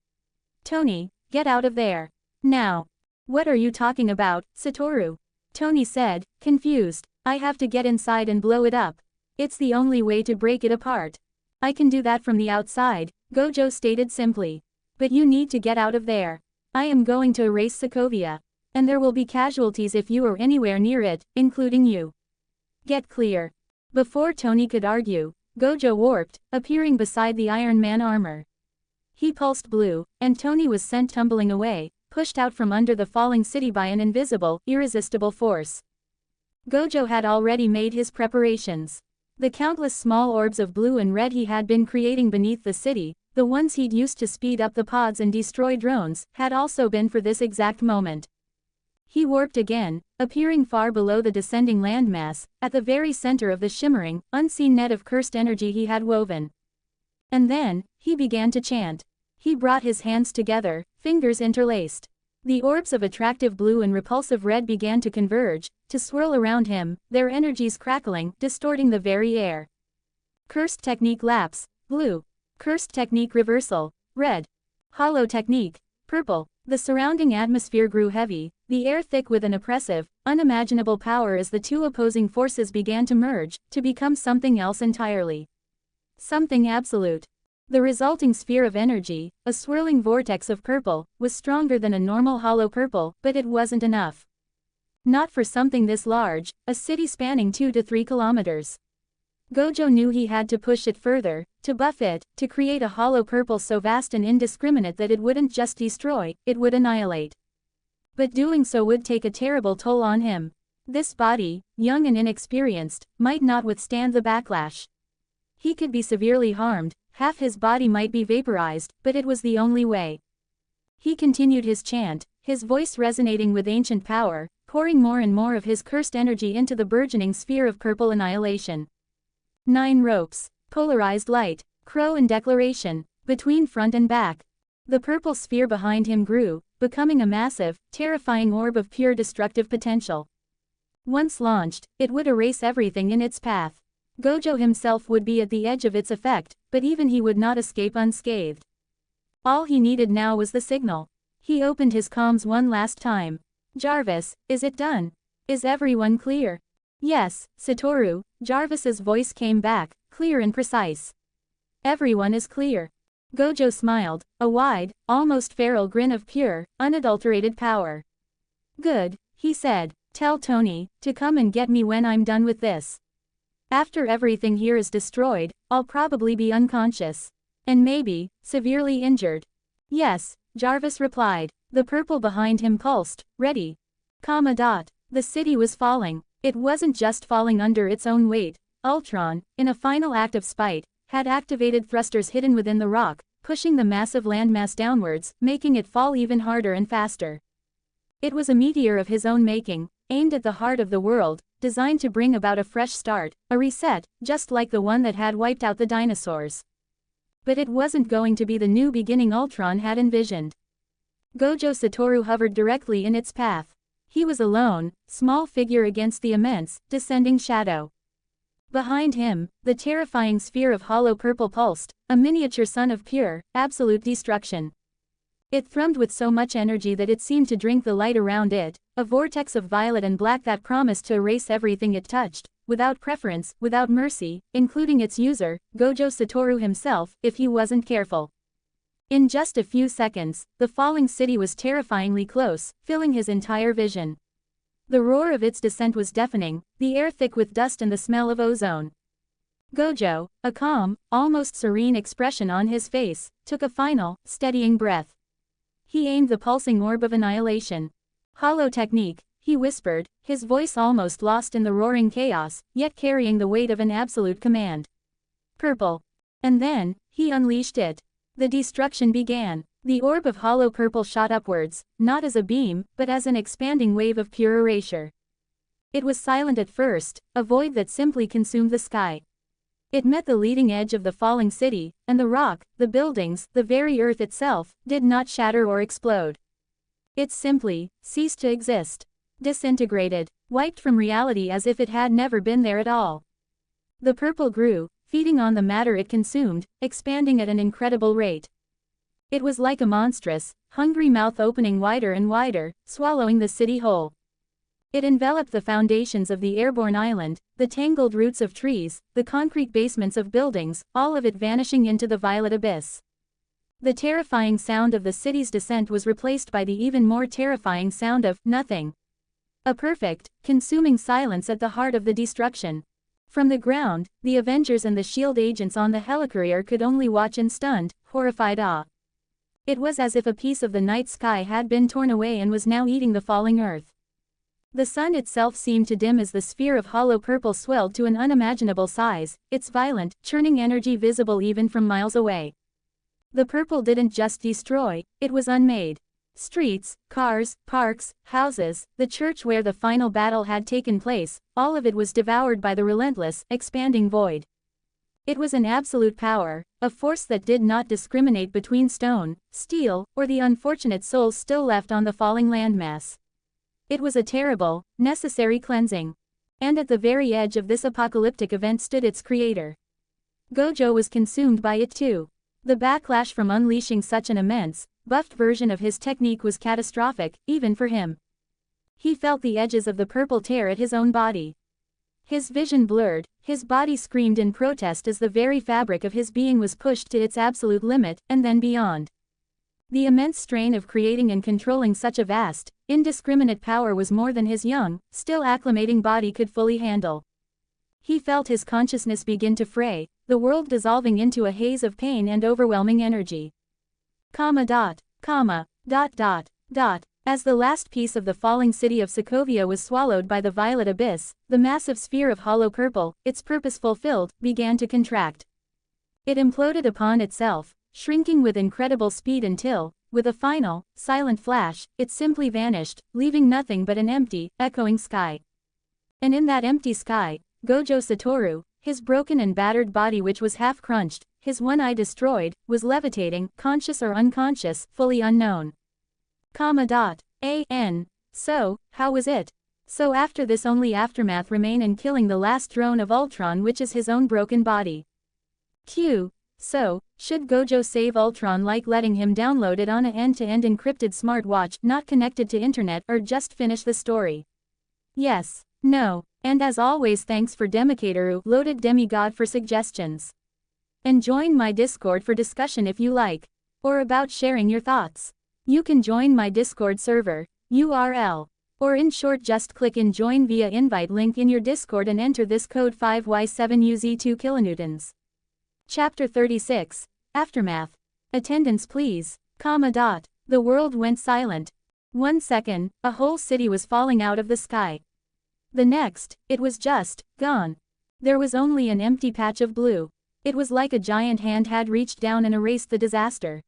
Tony, get out of there. Now. What are you talking about, Satoru? Tony said, confused. I have to get inside and blow it up. It's the only way to break it apart. I can do that from the outside, Gojo stated simply. But you need to get out of there. I am going to erase Sokovia. And there will be casualties if you are anywhere near it, including you. Get clear. Before Tony could argue, Gojo warped, appearing beside the Iron Man armor. He pulsed blue, and Tony was sent tumbling away, pushed out from under the falling city by an invisible, irresistible force. Gojo had already made his preparations. The countless small orbs of blue and red he had been creating beneath the city, the ones he'd used to speed up the pods and destroy drones, had also been for this exact moment. He warped again, appearing far below the descending landmass, at the very center of the shimmering, unseen net of cursed energy he had woven. And then, he began to chant. He brought his hands together, fingers interlaced. The orbs of attractive blue and repulsive red began to converge, to swirl around him, their energies crackling, distorting the very air. Cursed technique lapse, blue. Cursed technique reversal, red. Hollow technique, purple. The surrounding atmosphere grew heavy, the air thick with an oppressive, unimaginable power as the two opposing forces began to merge, to become something else entirely. Something absolute. The resulting sphere of energy, a swirling vortex of purple, was stronger than a normal hollow purple, but it wasn't enough. Not for something this large, a city spanning 2 to 3 kilometers. Gojo knew he had to push it further, to buff it, to create a hollow purple so vast and indiscriminate that it wouldn't just destroy, it would annihilate. But doing so would take a terrible toll on him. This body, young and inexperienced, might not withstand the backlash. He could be severely harmed, half his body might be vaporized, but it was the only way. He continued his chant, his voice resonating with ancient power, pouring more and more of his cursed energy into the burgeoning sphere of purple annihilation. 9 ropes, polarized light, crow and declaration, between front and back. The purple sphere behind him grew, becoming a massive, terrifying orb of pure destructive potential. Once launched, it would erase everything in its path. Gojo himself would be at the edge of its effect, but even he would not escape unscathed. All he needed now was the signal. He opened his comms one last time. Jarvis, is it done? Is everyone clear? Yes, Satoru, Jarvis's voice came back, clear and precise. Everyone is clear. Gojo smiled, a wide, almost feral grin of pure, unadulterated power. Good, he said, tell Tony to come and get me when I'm done with this. After everything here is destroyed, I'll probably be unconscious. And maybe, severely injured. Yes, Jarvis replied. The purple behind him pulsed, ready. The city was falling. It wasn't just falling under its own weight. Ultron, in a final act of spite, had activated thrusters hidden within the rock, pushing the massive landmass downwards, making it fall even harder and faster. It was a meteor of his own making, aimed at the heart of the world, designed to bring about a fresh start, a reset, just like the one that had wiped out the dinosaurs. But it wasn't going to be the new beginning Ultron had envisioned. Gojo Satoru hovered directly in its path. He was alone, small figure against the immense, descending shadow. Behind him, the terrifying sphere of hollow purple pulsed, a miniature sun of pure, absolute destruction. It thrummed with so much energy that it seemed to drink the light around it, a vortex of violet and black that promised to erase everything it touched, without preference, without mercy, including its user, Gojo Satoru himself, if he wasn't careful. In just a few seconds, the falling city was terrifyingly close, filling his entire vision. The roar of its descent was deafening, the air thick with dust and the smell of ozone. Gojo, a calm, almost serene expression on his face, took a final, steadying breath. He aimed the pulsing orb of annihilation. Hollow technique, he whispered, his voice almost lost in the roaring chaos, yet carrying the weight of an absolute command. Purple. And then, he unleashed it. The destruction began. The orb of hollow purple shot upwards, not as a beam, but as an expanding wave of pure erasure. It was silent at first, a void that simply consumed the sky. It met the leading edge of the falling city, and the rock, the buildings, the very earth itself, did not shatter or explode. It simply ceased to exist. Disintegrated, wiped from reality as if it had never been there at all. The purple grew, feeding on the matter it consumed, expanding at an incredible rate. It was like a monstrous, hungry mouth opening wider and wider, swallowing the city whole. It enveloped the foundations of the airborne island, the tangled roots of trees, the concrete basements of buildings, all of it vanishing into the violet abyss. The terrifying sound of the city's descent was replaced by the even more terrifying sound of nothing. A perfect, consuming silence at the heart of the destruction. From the ground, the Avengers and the S.H.I.E.L.D. agents on the helicarrier could only watch in stunned, horrified awe. It was as if a piece of the night sky had been torn away and was now eating the falling earth. The sun itself seemed to dim as the sphere of hollow purple swelled to an unimaginable size, its violent, churning energy visible even from miles away. The purple didn't just destroy, it was unmade. Streets, cars, parks, houses, the church where the final battle had taken place, all of it was devoured by the relentless, expanding void. It was an absolute power, a force that did not discriminate between stone, steel, or the unfortunate souls still left on the falling landmass. It was a terrible, necessary cleansing. And at the very edge of this apocalyptic event stood its creator. Gojo was consumed by it too. The backlash from unleashing such an immense, buffed version of his technique was catastrophic, even for him. He felt the edges of the purple tear at his own body. His vision blurred, his body screamed in protest as the very fabric of his being was pushed to its absolute limit, and then beyond. The immense strain of creating and controlling such a vast, indiscriminate power was more than his young, still acclimating body could fully handle. He felt his consciousness begin to fray, the world dissolving into a haze of pain and overwhelming energy. As the last piece of the falling city of Sokovia was swallowed by the violet abyss, the massive sphere of hollow purple, its purpose fulfilled, began to contract. It imploded upon itself, shrinking with incredible speed until, with a final, silent flash, it simply vanished, leaving nothing but an empty, echoing sky. And in that empty sky, Gojo Satoru, his broken and battered body which was half crunched, his one eye destroyed, was levitating, conscious or unconscious, fully unknown. So, how was it? So after this only aftermath remain and killing the last drone of Ultron which is his own broken body. So, should Gojo save Ultron like letting him download it on an end-to-end encrypted smartwatch not connected to internet or just finish the story? Yes, no, and as always thanks for Demikateru, loaded demigod for suggestions. And join my Discord for discussion if you like. Or about sharing your thoughts. You can join my Discord server, URL. Or in short just click in join via invite link in your Discord and enter this code 5Y7UZ2 kilonewtons. Chapter 36, Aftermath. Attendance please, The world went silent. 1 second, a whole city was falling out of the sky. The next, it was just gone. There was only an empty patch of blue. It was like a giant hand had reached down and erased the disaster.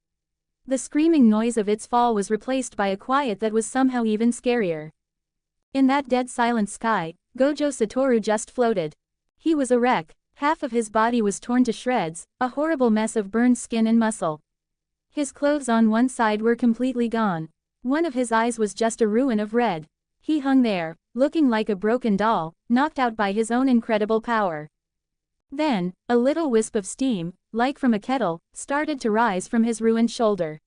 The screaming noise of its fall was replaced by a quiet that was somehow even scarier. In that dead silent sky, Gojo Satoru just floated. He was a wreck, half of his body was torn to shreds, a horrible mess of burned skin and muscle. His clothes on one side were completely gone. One of his eyes was just a ruin of red. He hung there, looking like a broken doll, knocked out by his own incredible power. Then, a little wisp of steam, like from a kettle, started to rise from his ruined shoulder.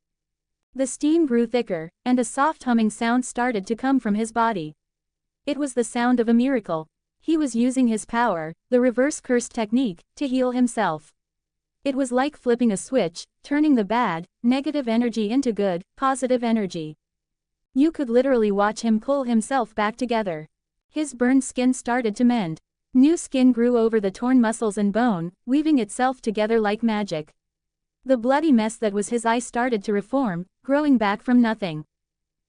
The steam grew thicker, and a soft humming sound started to come from his body. It was the sound of a miracle. He was using his power, the reverse curse technique, to heal himself. It was like flipping a switch, turning the bad, negative energy into good, positive energy. You could literally watch him pull himself back together. His burned skin started to mend. New skin grew over the torn muscles and bone, weaving itself together like magic. The bloody mess that was his eye started to reform, growing back from nothing.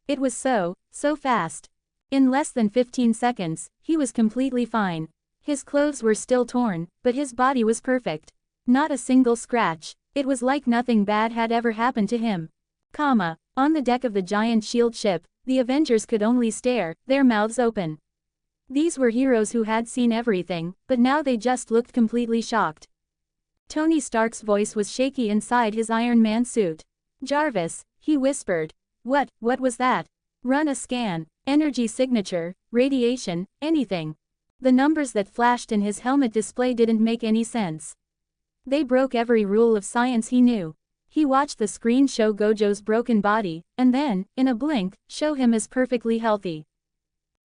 It was so fast. In less than 15 seconds, he was completely fine. His clothes were still torn, but his body was perfect. Not a single scratch. It was like nothing bad had ever happened to him. On the deck of the giant shield ship, the Avengers could only stare, their mouths open. These were heroes who had seen everything, but now they just looked completely shocked. Tony Stark's voice was shaky inside his Iron Man suit. "Jarvis," he whispered. What was that?" "Run a scan. Energy signature, radiation, anything." The numbers that flashed in his helmet display didn't make any sense. They broke every rule of science he knew. He watched the screen show Gojo's broken body, and then, in a blink, show him as perfectly healthy.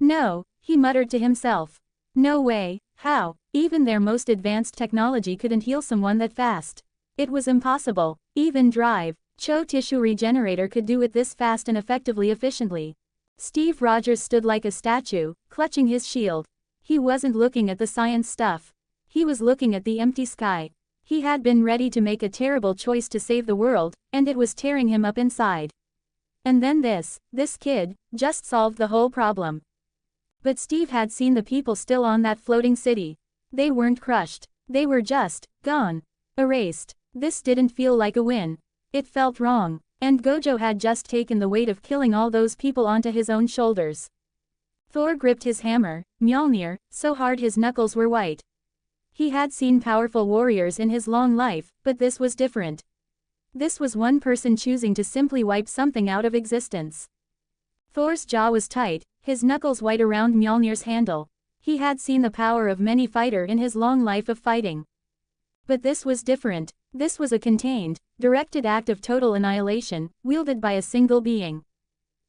No, he muttered to himself. No way, how? Even their most advanced technology couldn't heal someone that fast. It was impossible. Even Drive, Cho tissue regenerator could do it this fast and effectively efficiently. Steve Rogers stood like a statue, clutching his shield. He wasn't looking at the science stuff. He was looking at the empty sky. He had been ready to make a terrible choice to save the world, and it was tearing him up inside. And then this kid, just solved the whole problem. But Steve had seen the people still on that floating city. They weren't crushed. They were just gone. Erased. This didn't feel like a win. It felt wrong. And Gojo had just taken the weight of killing all those people onto his own shoulders. Thor gripped his hammer, Mjolnir, so hard his knuckles were white. He had seen powerful warriors in his long life, but this was different. This was one person choosing to simply wipe something out of existence. Thor's jaw was tight, his knuckles white around Mjolnir's handle. He had seen the power of many fighter in his long life of fighting. But this was different. This was a contained, directed act of total annihilation, wielded by a single being.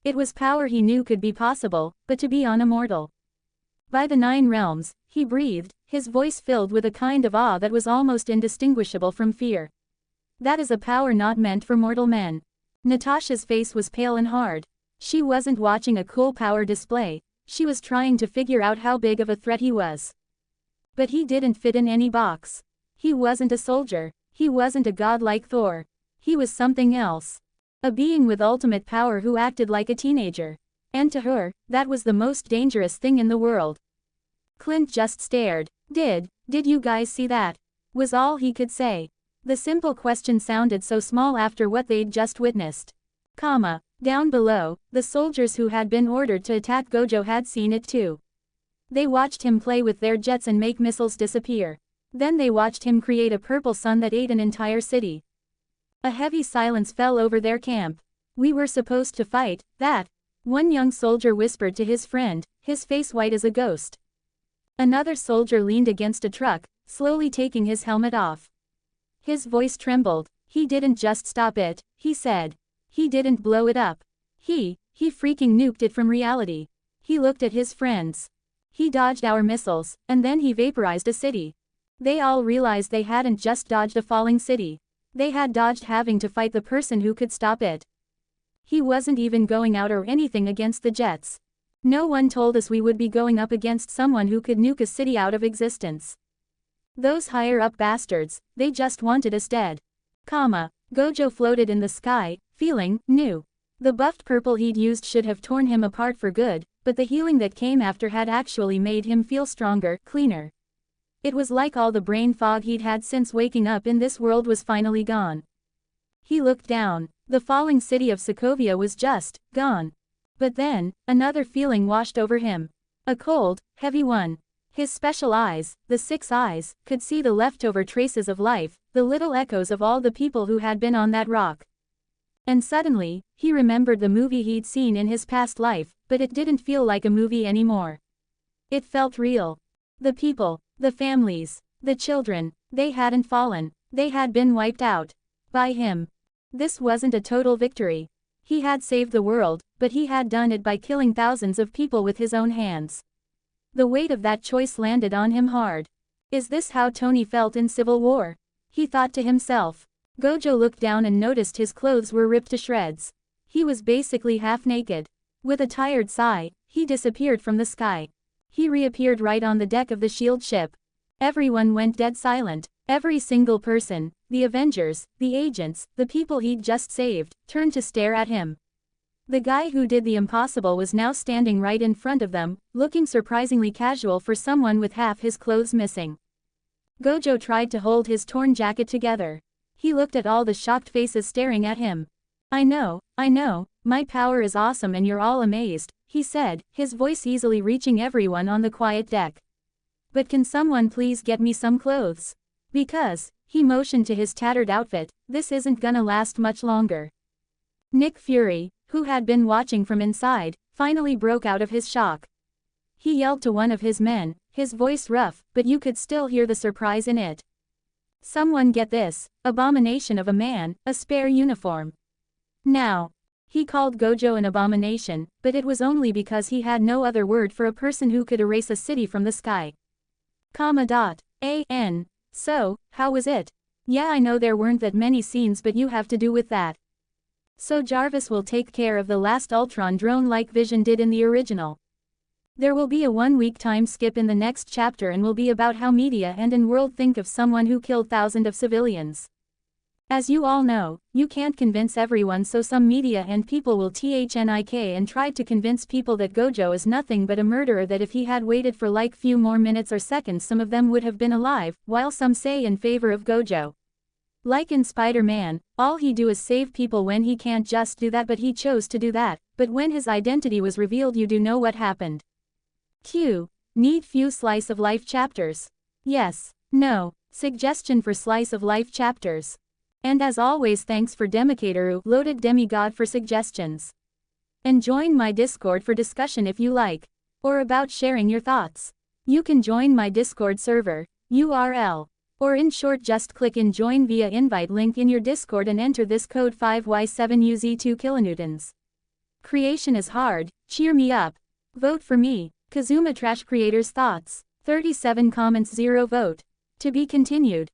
It was power he knew could be possible, but to be immortal. By the 9 realms, he breathed, his voice filled with a kind of awe that was almost indistinguishable from fear. That is a power not meant for mortal men. Natasha's face was pale and hard. She wasn't watching a cool power display, she was trying to figure out how big of a threat he was. But he didn't fit in any box. He wasn't a soldier. He wasn't a god like Thor. He was something else. A being with ultimate power who acted like a teenager. And to her, that was the most dangerous thing in the world. Clint just stared. Did you guys see that? Was all he could say. The simple question sounded so small after what they'd just witnessed. Down below, the soldiers who had been ordered to attack Gojo had seen it too. They watched him play with their jets and make missiles disappear. Then they watched him create a purple sun that ate an entire city. A heavy silence fell over their camp. We were supposed to fight, that. One young soldier whispered to his friend, his face white as a ghost. Another soldier leaned against a truck, slowly taking his helmet off. His voice trembled. He didn't just stop it, he said. He didn't blow it up. He freaking nuked it from reality. He looked at his friends. He dodged our missiles, and then he vaporized a city. They all realized they hadn't just dodged a falling city. They had dodged having to fight the person who could stop it. He wasn't even going out or anything against the jets. No one told us we would be going up against someone who could nuke a city out of existence. Those higher-up bastards, they just wanted us dead. Gojo floated in the sky, feeling new. The buffed purple he'd used should have torn him apart for good, but the healing that came after had actually made him feel stronger, cleaner. It was like all the brain fog he'd had since waking up in this world was finally gone. He looked down. The falling city of Sokovia was just gone. But then, another feeling washed over him. A cold, heavy one. His special eyes, the 6 eyes, could see the leftover traces of life, the little echoes of all the people who had been on that rock. And suddenly, he remembered the movie he'd seen in his past life, but it didn't feel like a movie anymore. It felt real. The people, the families, the children, they hadn't fallen. They had been wiped out. By him. This wasn't a total victory. He had saved the world, but he had done it by killing thousands of people with his own hands. The weight of that choice landed on him hard. Is this how Tony felt in Civil War? He thought to himself. Gojo looked down and noticed his clothes were ripped to shreds. He was basically half naked. With a tired sigh, he disappeared from the sky. He reappeared right on the deck of the shield ship. Everyone went dead silent. Every single person, the Avengers, the agents, the people he'd just saved, turned to stare at him. The guy who did the impossible was now standing right in front of them, looking surprisingly casual for someone with half his clothes missing. Gojo tried to hold his torn jacket together. He looked at all the shocked faces staring at him. I know, my power is awesome and you're all amazed, he said, his voice easily reaching everyone on the quiet deck. But can someone please get me some clothes? Because, he motioned to his tattered outfit, this isn't gonna last much longer. Nick Fury, who had been watching from inside, finally broke out of his shock. He yelled to one of his men, his voice rough, but you could still hear the surprise in it. Someone get this, abomination of a man, a spare uniform. Now. He called Gojo an abomination, but it was only because he had no other word for a person who could erase a city from the sky. A.N. So, how was it? Yeah, I know there weren't that many scenes, but you have to do with that. So Jarvis will take care of the last Ultron drone like Vision did in the original. There will be a 1-week time skip in the next chapter and will be about how media and in-world think of someone who killed thousands of civilians. As you all know, you can't convince everyone, so some media and people will THNIK and try to convince people that Gojo is nothing but a murderer, that if he had waited for like few more minutes or seconds some of them would have been alive, while some say in favor of Gojo. Like in Spider-Man, all he do is save people when he can't just do that, but he chose to do that, but when his identity was revealed you do know what happened. Q. Need few slice of life chapters. Yes. No. Suggestion for slice of life chapters. And as always, thanks for Demikateru, loaded demigod, for suggestions. And join my Discord for discussion if you like. Or about sharing your thoughts. You can join my Discord server, URL. Or in short, just click in join via invite link in your Discord and enter this code 5Y7UZ2 kilonewtons. Creation is hard, cheer me up. Vote for me. Kazuma Trash Creators thoughts. 37 comments, 0 vote. To be continued.